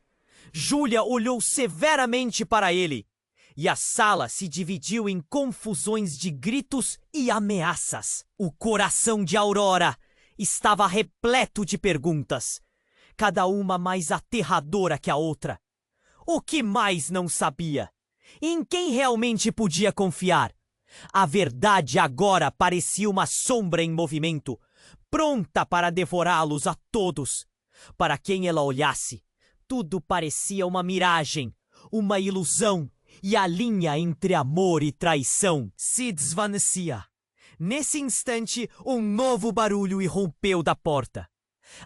Júlia olhou severamente para ele, e a sala se dividiu em confusões de gritos e ameaças. O coração de Aurora estava repleto de perguntas, cada uma mais aterradora que a outra. O que mais não sabia? Em quem realmente podia confiar? A verdade agora parecia uma sombra em movimento, pronta para devorá-los a todos. Para quem ela olhasse, tudo parecia uma miragem, uma ilusão, e a linha entre amor e traição se desvanecia. Nesse instante, um novo barulho irrompeu da porta.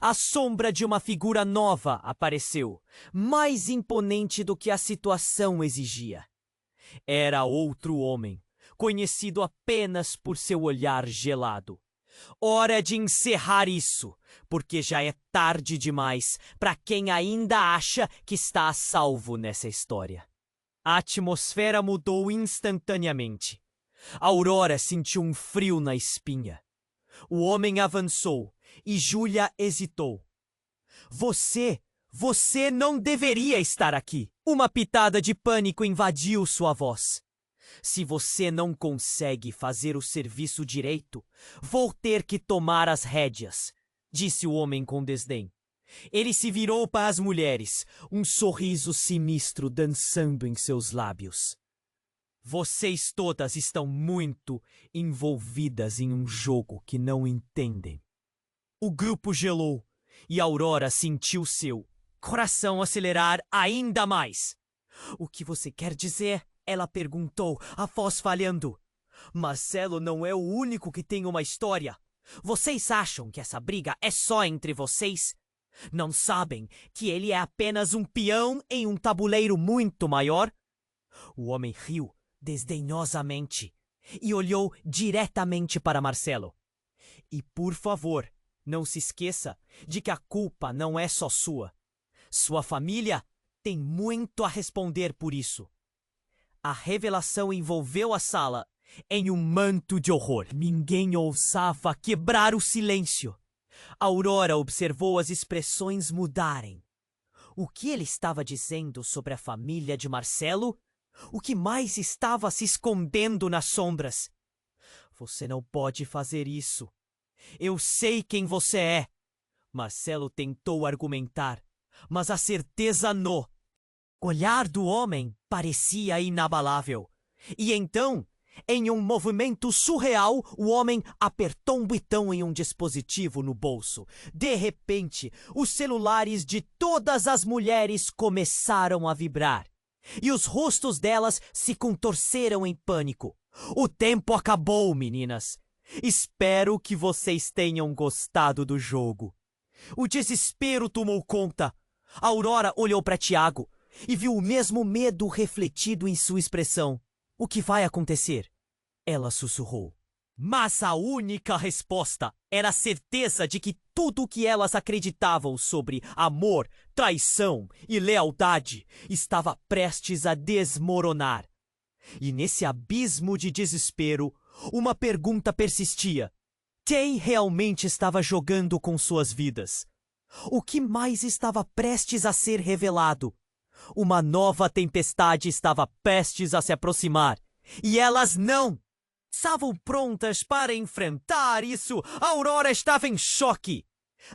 A sombra de uma figura nova apareceu, mais imponente do que a situação exigia. Era outro homem, conhecido apenas por seu olhar gelado. Hora de encerrar isso, porque já é tarde demais para quem ainda acha que está a salvo nessa história. A atmosfera mudou instantaneamente. Aurora sentiu um frio na espinha. O homem avançou e Júlia hesitou. Você não deveria estar aqui. Uma pitada de pânico invadiu sua voz. Se você não consegue fazer o serviço direito, vou ter que tomar as rédeas, disse o homem com desdém. Ele se virou para as mulheres, um sorriso sinistro dançando em seus lábios. Vocês todas estão muito envolvidas em um jogo que não entendem. O grupo gelou e Aurora sentiu seu coração acelerar ainda mais. O que você quer dizer? Ela perguntou, a voz falhando. Marcelo não é o único que tem uma história. Vocês acham que essa briga é só entre vocês? Não sabem que ele é apenas um peão em um tabuleiro muito maior? O homem riu desdenhosamente e olhou diretamente para Marcelo. E por favor, não se esqueça de que a culpa não é só sua. Sua família tem muito a responder por isso. A revelação envolveu a sala em um manto de horror. Ninguém ousava quebrar o silêncio. Aurora observou as expressões mudarem. O que ele estava dizendo sobre a família de Marcelo? O que mais estava se escondendo nas sombras? Você não pode fazer isso. Eu sei quem você é. Marcelo tentou argumentar, mas a certeza no olhar do homem parecia inabalável. E então, em um movimento surreal, o homem apertou um botão em um dispositivo no bolso. De repente, os celulares de todas as mulheres começaram a vibrar. E os rostos delas se contorceram em pânico. O tempo acabou, meninas. Espero que vocês tenham gostado do jogo. O desespero tomou conta. Aurora olhou para Tiago e viu o mesmo medo refletido em sua expressão. O que vai acontecer? Ela sussurrou. Mas a única resposta era a certeza de que tudo o que elas acreditavam sobre amor, traição e lealdade estava prestes a desmoronar. E nesse abismo de desespero, uma pergunta persistia. Quem realmente estava jogando com suas vidas? O que mais estava prestes a ser revelado? Uma nova tempestade estava prestes a se aproximar. E elas não estavam prontas para enfrentar isso. A Aurora estava em choque.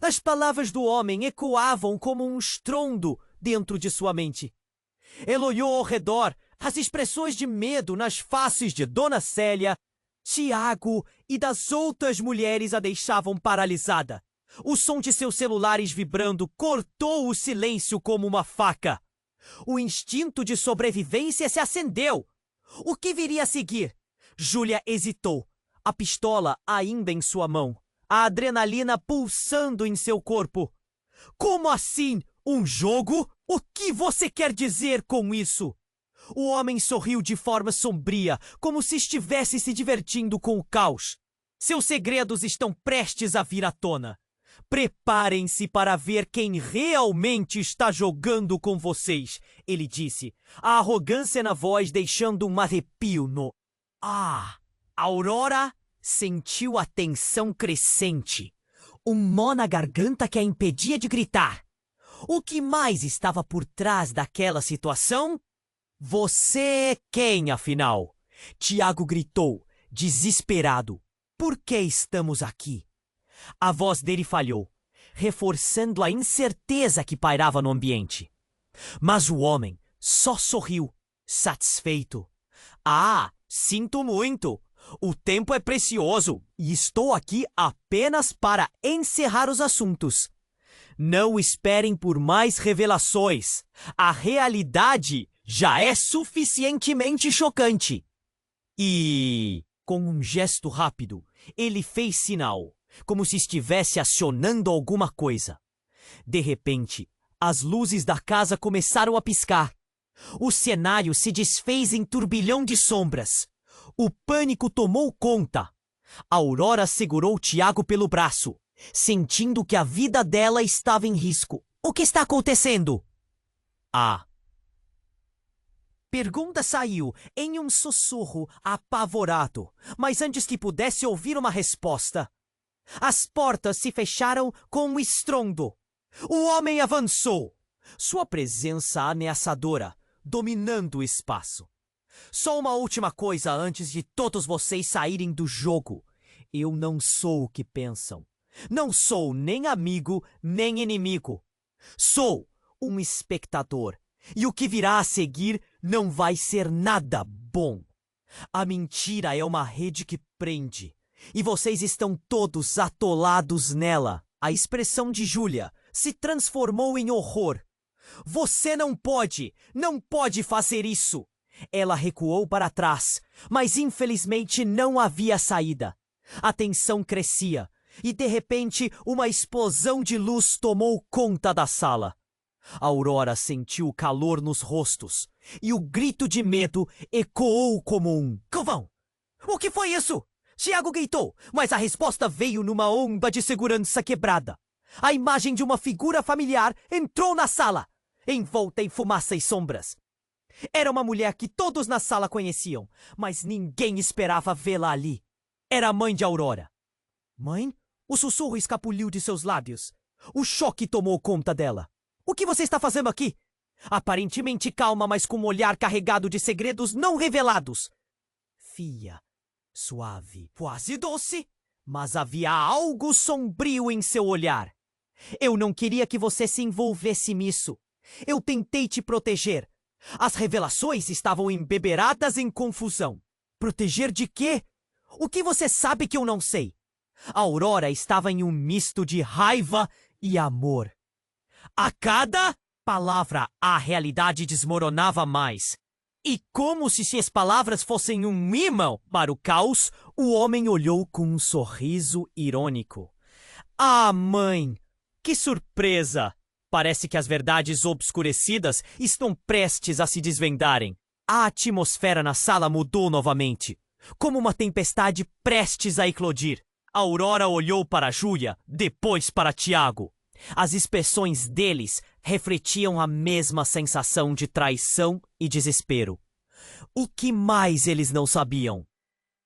As palavras do homem ecoavam como um estrondo dentro de sua mente. Ele olhou ao redor. As expressões de medo nas faces de Dona Célia, Tiago e das outras mulheres a deixavam paralisada. O som de seus celulares vibrando cortou o silêncio como uma faca. O instinto de sobrevivência se acendeu. O que viria a seguir? Júlia hesitou, a pistola ainda em sua mão, a adrenalina pulsando em seu corpo. Como assim? Um jogo? O que você quer dizer com isso? O homem sorriu de forma sombria, como se estivesse se divertindo com o caos. Seus segredos estão prestes a vir à tona. Preparem-se para ver quem realmente está jogando com vocês, ele disse, a arrogância na voz deixando um arrepio no... Aurora sentiu a tensão crescente, um nó na garganta que a impedia de gritar. O que mais estava por trás daquela situação? Você é quem, afinal? Tiago gritou, desesperado. Por que estamos aqui? A voz dele falhou, reforçando a incerteza que pairava no ambiente. Mas o homem só sorriu, satisfeito. Sinto muito. O tempo é precioso e estou aqui apenas para encerrar os assuntos. Não esperem por mais revelações. A realidade já é suficientemente chocante. E, com um gesto rápido, ele fez sinal, como se estivesse acionando alguma coisa. De repente, as luzes da casa começaram a piscar. O cenário se desfez em turbilhão de sombras. O pânico tomou conta. Aurora segurou Tiago pelo braço, sentindo que a vida dela estava em risco. O que está acontecendo? Pergunta saiu em um sussurro apavorado, mas antes que pudesse ouvir uma resposta, as portas se fecharam com um estrondo. O homem avançou, sua presença ameaçadora, dominando o espaço. Só uma última coisa antes de todos vocês saírem do jogo. Eu não sou o que pensam. Não sou nem amigo, nem inimigo. Sou um espectador. E o que virá a seguir não vai ser nada bom. A mentira é uma rede que prende. E vocês estão todos atolados nela. A expressão de Júlia se transformou em horror. Você não pode fazer isso. Ela recuou para trás, mas infelizmente não havia saída. A tensão crescia e, de repente, uma explosão de luz tomou conta da sala. Aurora sentiu o calor nos rostos e o grito de medo ecoou como um covão. O que foi isso? Tiago gritou, mas a resposta veio numa onda de segurança quebrada. A imagem de uma figura familiar entrou na sala, envolta em fumaça e sombras. Era uma mulher que todos na sala conheciam, mas ninguém esperava vê-la ali. Era a mãe de Aurora. Mãe? O sussurro escapuliu de seus lábios. O choque tomou conta dela. O que você está fazendo aqui? Aparentemente calma, mas com um olhar carregado de segredos não revelados. Fia, suave, quase doce, mas havia algo sombrio em seu olhar. Eu não queria que você se envolvesse nisso. Eu tentei te proteger. As revelações estavam embeberadas em confusão. Proteger de quê? O que você sabe que eu não sei? A Aurora estava em um misto de raiva e amor. A cada palavra, a realidade desmoronava mais. E como se as palavras fossem um imã para o caos, o homem olhou com um sorriso irônico. Mãe! Que surpresa! Parece que as verdades obscurecidas estão prestes a se desvendarem. A atmosfera na sala mudou novamente, como uma tempestade prestes a eclodir. A Aurora olhou para Júlia, depois para Tiago. As expressões deles refletiam a mesma sensação de traição e desespero. O que mais eles não sabiam?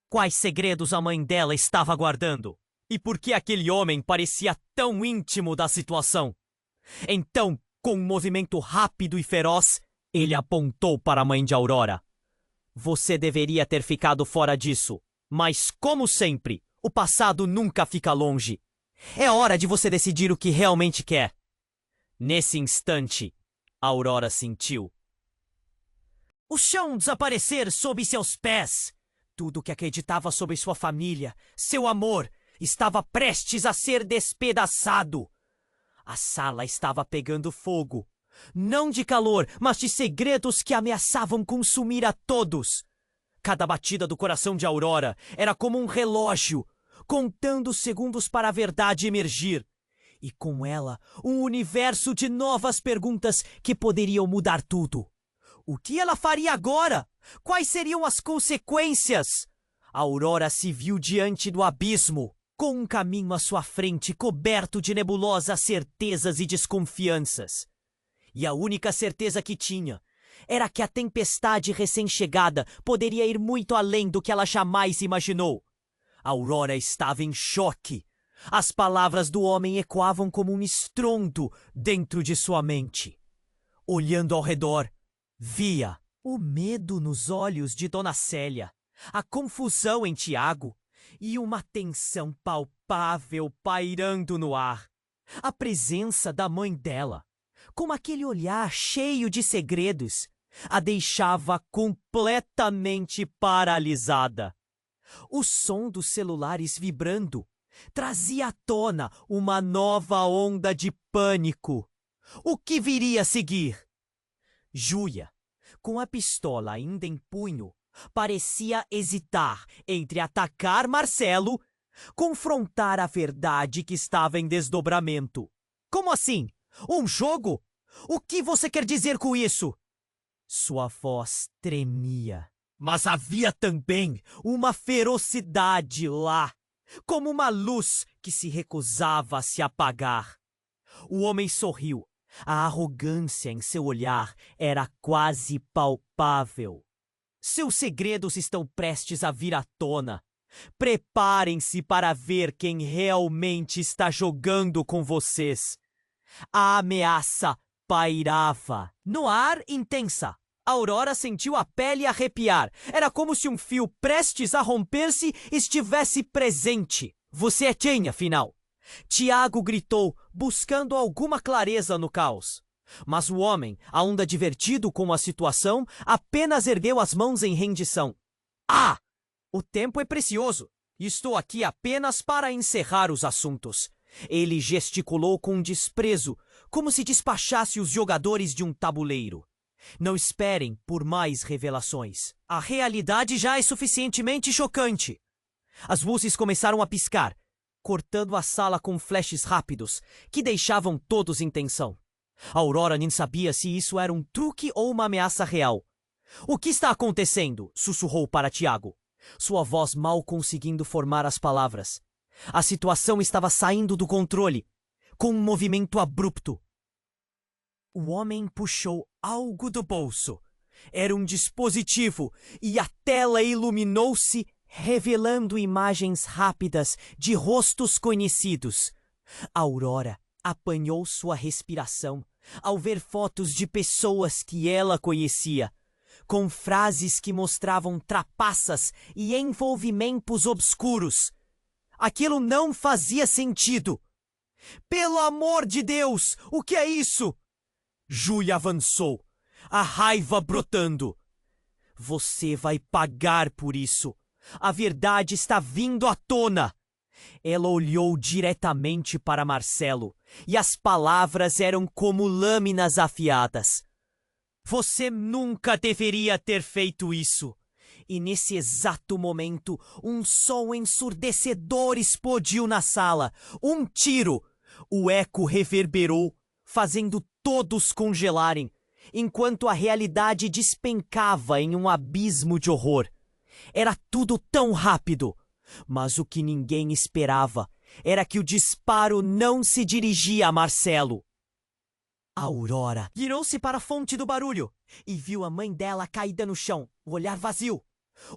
Quais segredos a mãe dela estava guardando? E por que aquele homem parecia tão íntimo da situação? Então, com um movimento rápido e feroz, ele apontou para a mãe de Aurora. Você deveria ter ficado fora disso, mas, como sempre, o passado nunca fica longe. É hora de você decidir o que realmente quer. Nesse instante, Aurora sentiu o chão desaparecer sob seus pés. Tudo que acreditava sobre sua família, seu amor, estava prestes a ser despedaçado. A sala estava pegando fogo. Não de calor, mas de segredos que ameaçavam consumir a todos. Cada batida do coração de Aurora era como um relógio, contando segundos para a verdade emergir. E com ela, um universo de novas perguntas que poderiam mudar tudo. O que ela faria agora? Quais seriam as consequências? Aurora se viu diante do abismo, com um caminho à sua frente coberto de nebulosas certezas e desconfianças. E a única certeza que tinha era que a tempestade recém-chegada poderia ir muito além do que ela jamais imaginou. Aurora estava em choque. As palavras do homem ecoavam como um estrondo dentro de sua mente. Olhando ao redor, via o medo nos olhos de Dona Célia, a confusão em Tiago e uma tensão palpável pairando no ar. A presença da mãe dela, com aquele olhar cheio de segredos, a deixava completamente paralisada. O som dos celulares vibrando trazia à tona uma nova onda de pânico. O que viria a seguir? Júlia, com a pistola ainda em punho, parecia hesitar entre atacar Marcelo, confrontar a verdade que estava em desdobramento. Como assim? Um jogo? O que você quer dizer com isso? Sua voz tremia, mas havia também uma ferocidade lá, como uma luz que se recusava a se apagar. O homem sorriu. A arrogância em seu olhar era quase palpável. Seus segredos estão prestes a vir à tona. Preparem-se para ver quem realmente está jogando com vocês. A ameaça pairava. No ar, intensa. Aurora sentiu a pele arrepiar. Era como se um fio prestes a romper-se estivesse presente. Você é quem, afinal? Tiago gritou, buscando alguma clareza no caos. Mas o homem, ainda divertido com a situação, apenas ergueu as mãos em rendição. Ah! O tempo é precioso. Estou aqui apenas para encerrar os assuntos. Ele gesticulou com desprezo, como se despachasse os jogadores de um tabuleiro. Não esperem por mais revelações. A realidade já é suficientemente chocante. As luzes começaram a piscar, cortando a sala com flashes rápidos, que deixavam todos em tensão. Aurora nem sabia se isso era um truque ou uma ameaça real. O que está acontecendo? Sussurrou para Tiago, sua voz mal conseguindo formar as palavras. A situação estava saindo do controle, com um movimento abrupto. O homem puxou algo do bolso. Era um dispositivo, e a tela iluminou-se, revelando imagens rápidas de rostos conhecidos. Aurora apanhou sua respiração ao ver fotos de pessoas que ela conhecia, com frases que mostravam trapaças e envolvimentos obscuros. Aquilo não fazia sentido. Pelo amor de Deus, o que é isso? Júlia avançou, a raiva brotando. Você vai pagar por isso. A verdade está vindo à tona. Ela olhou diretamente para Marcelo, e as palavras eram como lâminas afiadas. Você nunca deveria ter feito isso. E nesse exato momento, um som ensurdecedor explodiu na sala. Um tiro. O eco reverberou, fazendo todos congelarem, enquanto a realidade despencava em um abismo de horror. Era tudo tão rápido, mas o que ninguém esperava era que o disparo não se dirigia a Marcelo. Aurora virou-se para a fonte do barulho e viu a mãe dela caída no chão, o olhar vazio.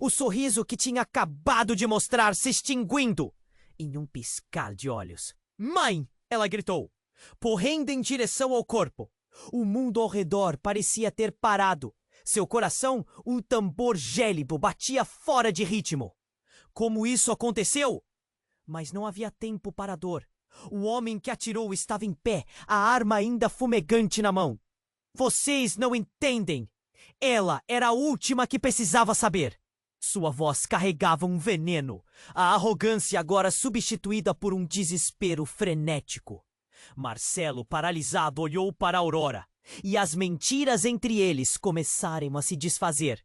O sorriso que tinha acabado de mostrar se extinguindo em um piscar de olhos. Mãe! Ela gritou, correndo em direção ao corpo. O mundo ao redor parecia ter parado. Seu coração, um tambor gélido, batia fora de ritmo. Como isso aconteceu? Mas não havia tempo para a dor. O homem que atirou estava em pé, a arma ainda fumegante na mão. Vocês não entendem. Ela era a última que precisava saber. Sua voz carregava um veneno, a arrogância agora substituída por um desespero frenético. Marcelo, paralisado, olhou para Aurora, e as mentiras entre eles começaram a se desfazer.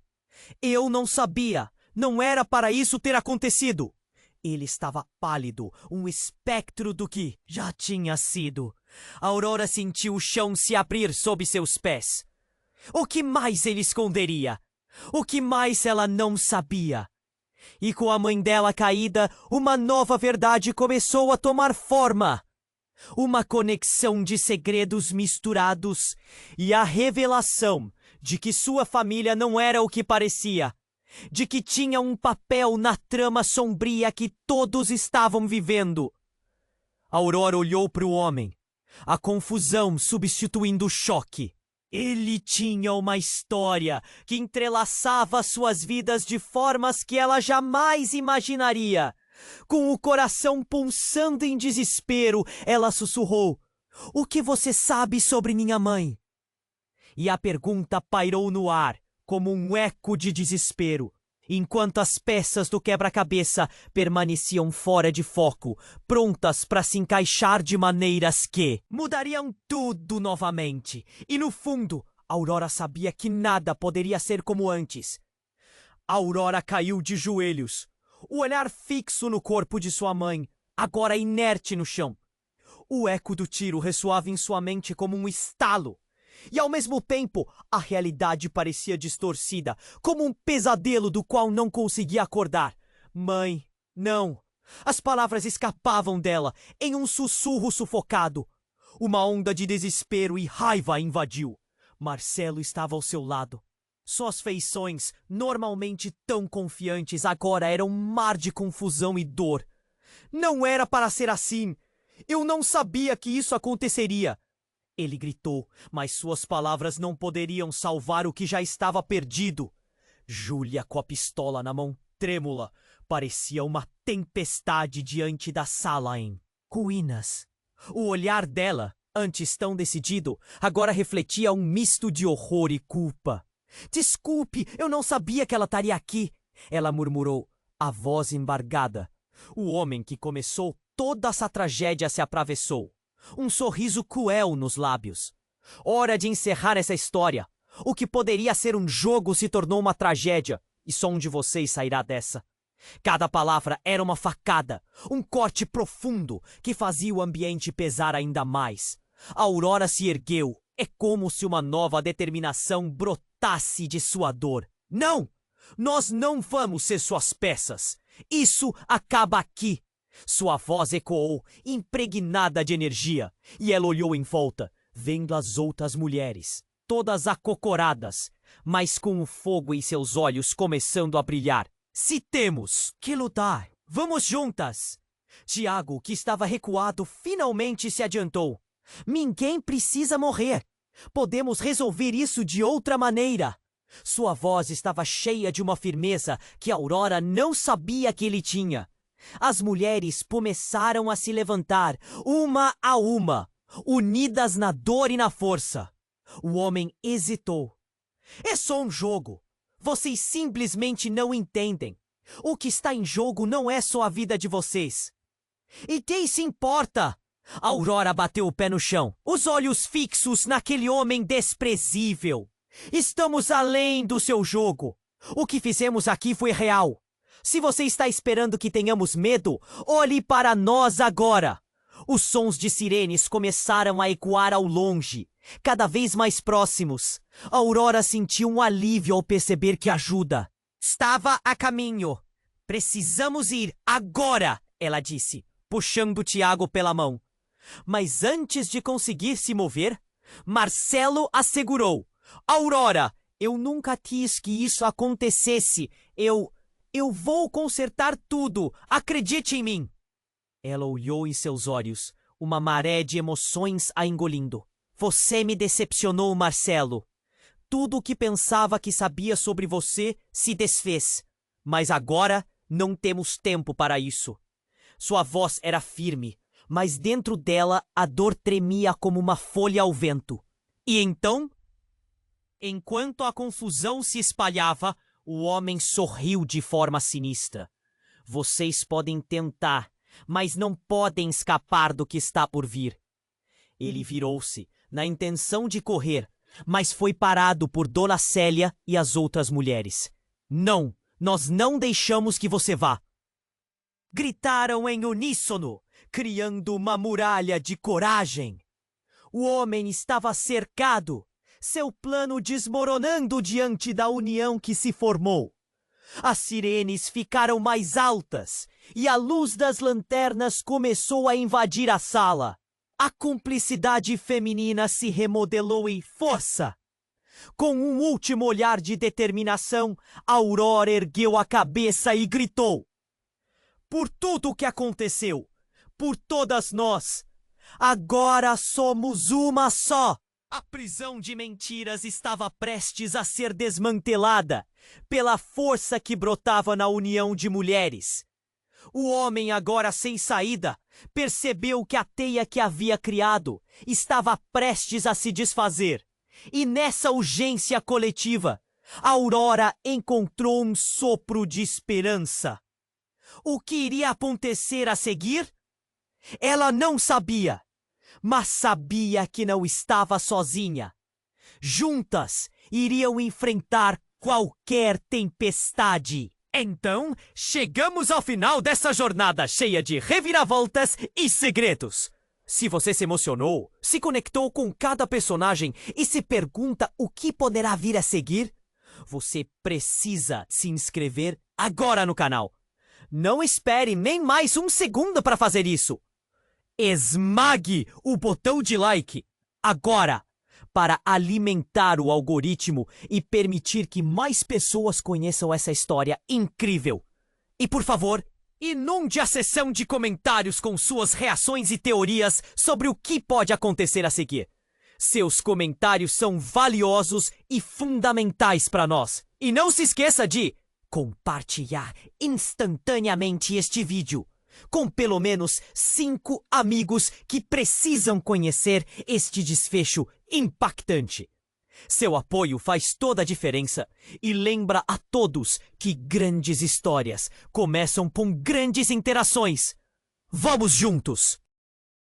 Eu não sabia, não era para isso ter acontecido. Ele estava pálido, um espectro do que já tinha sido. Aurora sentiu o chão se abrir sob seus pés. O que mais ele esconderia? O que mais ela não sabia? E com a mãe dela caída, uma nova verdade começou a tomar forma. Uma conexão de segredos misturados e a revelação de que sua família não era o que parecia, de que tinha um papel na trama sombria que todos estavam vivendo. Aurora olhou para o homem, a confusão substituindo o choque. Ele tinha uma história que entrelaçava suas vidas de formas que ela jamais imaginaria. Com o coração pulsando em desespero, ela sussurrou: "O que você sabe sobre minha mãe?" E a pergunta pairou no ar, como um eco de desespero, enquanto as peças do quebra-cabeça permaneciam fora de foco, prontas para se encaixar de maneiras que mudariam tudo novamente. E no fundo, Aurora sabia que nada poderia ser como antes. Aurora caiu de joelhos, o olhar fixo no corpo de sua mãe, agora inerte no chão. O eco do tiro ressoava em sua mente como um estalo. E ao mesmo tempo, a realidade parecia distorcida, como um pesadelo do qual não conseguia acordar. "Mãe, não!" As palavras escapavam dela, em um sussurro sufocado. Uma onda de desespero e raiva a invadiu. Marcelo estava ao seu lado. Suas feições, normalmente tão confiantes, agora eram um mar de confusão e dor. "Não era para ser assim! Eu não sabia que isso aconteceria!" Ele gritou, mas suas palavras não poderiam salvar o que já estava perdido. Júlia, com a pistola na mão trêmula, parecia uma tempestade diante da sala em ruínas. O olhar dela, antes tão decidido, agora refletia um misto de horror e culpa. "Desculpe, eu não sabia que ela estaria aqui", ela murmurou, a voz embargada. O homem que começou toda essa tragédia se atravessou. Um sorriso cruel nos lábios. Hora de encerrar essa história. O que poderia ser um jogo se tornou uma tragédia, e só um de vocês sairá dessa. Cada palavra era uma facada, um corte profundo que fazia o ambiente pesar ainda mais. A Aurora se ergueu. É como se uma nova determinação brotasse de sua dor. "Não! Nós não vamos ser suas peças. Isso acaba aqui." Sua voz ecoou, impregnada de energia, e ela olhou em volta, vendo as outras mulheres, todas acocoradas, mas com o fogo em seus olhos começando a brilhar. "Se temos que lutar, vamos juntas!" Tiago, que estava recuado, finalmente se adiantou. "Ninguém precisa morrer. Podemos resolver isso de outra maneira." Sua voz estava cheia de uma firmeza que Aurora não sabia que ele tinha. As mulheres começaram a se levantar, uma a uma, unidas na dor e na força. O homem hesitou. "É só um jogo. Vocês simplesmente não entendem. O que está em jogo não é só a vida de vocês." "E quem se importa?" Aurora bateu o pé no chão, os olhos fixos naquele homem desprezível. "Estamos além do seu jogo. O que fizemos aqui foi real. Se você está esperando que tenhamos medo, olhe para nós agora." Os sons de sirenes começaram a ecoar ao longe, cada vez mais próximos. Aurora sentiu um alívio ao perceber que a ajuda estava a caminho. "Precisamos ir agora", ela disse, puxando Tiago pela mão. Mas antes de conseguir se mover, Marcelo assegurou: "Aurora, eu nunca quis que isso acontecesse. Eu vou consertar tudo. Acredite em mim." Ela olhou em seus olhos, uma maré de emoções a engolindo. "Você me decepcionou, Marcelo. Tudo o que pensava que sabia sobre você se desfez. Mas agora não temos tempo para isso." Sua voz era firme, mas dentro dela a dor tremia como uma folha ao vento. E então, enquanto a confusão se espalhava, o homem sorriu de forma sinistra. "Vocês podem tentar, mas não podem escapar do que está por vir." Ele virou-se, na intenção de correr, mas foi parado por Dona Célia e as outras mulheres. "Não, nós não deixamos que você vá!" Gritaram em uníssono, criando uma muralha de coragem. O homem estava cercado, seu plano desmoronando diante da união que se formou. As sirenes ficaram mais altas e a luz das lanternas começou a invadir a sala. A cumplicidade feminina se remodelou em força. Com um último olhar de determinação, Aurora ergueu a cabeça e gritou: por tudo o que aconteceu, por todas nós, agora somos uma só! A prisão de mentiras estava prestes a ser desmantelada pela força que brotava na união de mulheres. O homem, agora sem saída, percebeu que a teia que havia criado estava prestes a se desfazer. E nessa urgência coletiva, Aurora encontrou um sopro de esperança. O que iria acontecer a seguir? Ela não sabia, mas sabia que não estava sozinha. Juntas, iriam enfrentar qualquer tempestade. Então, chegamos ao final dessa jornada cheia de reviravoltas e segredos. Se você se emocionou, se conectou com cada personagem e se pergunta o que poderá vir a seguir, você precisa se inscrever agora no canal. Não espere nem mais um segundo para fazer isso. Esmague o botão de like agora para alimentar o algoritmo e permitir que mais pessoas conheçam essa história incrível. E por favor, inunde a seção de comentários com suas reações e teorias sobre o que pode acontecer a seguir. Seus comentários são valiosos e fundamentais para nós. E não se esqueça de compartilhar instantaneamente este vídeo com pelo menos 5 amigos que precisam conhecer este desfecho impactante. Seu apoio faz toda a diferença e lembra a todos que grandes histórias começam com grandes interações. Vamos juntos!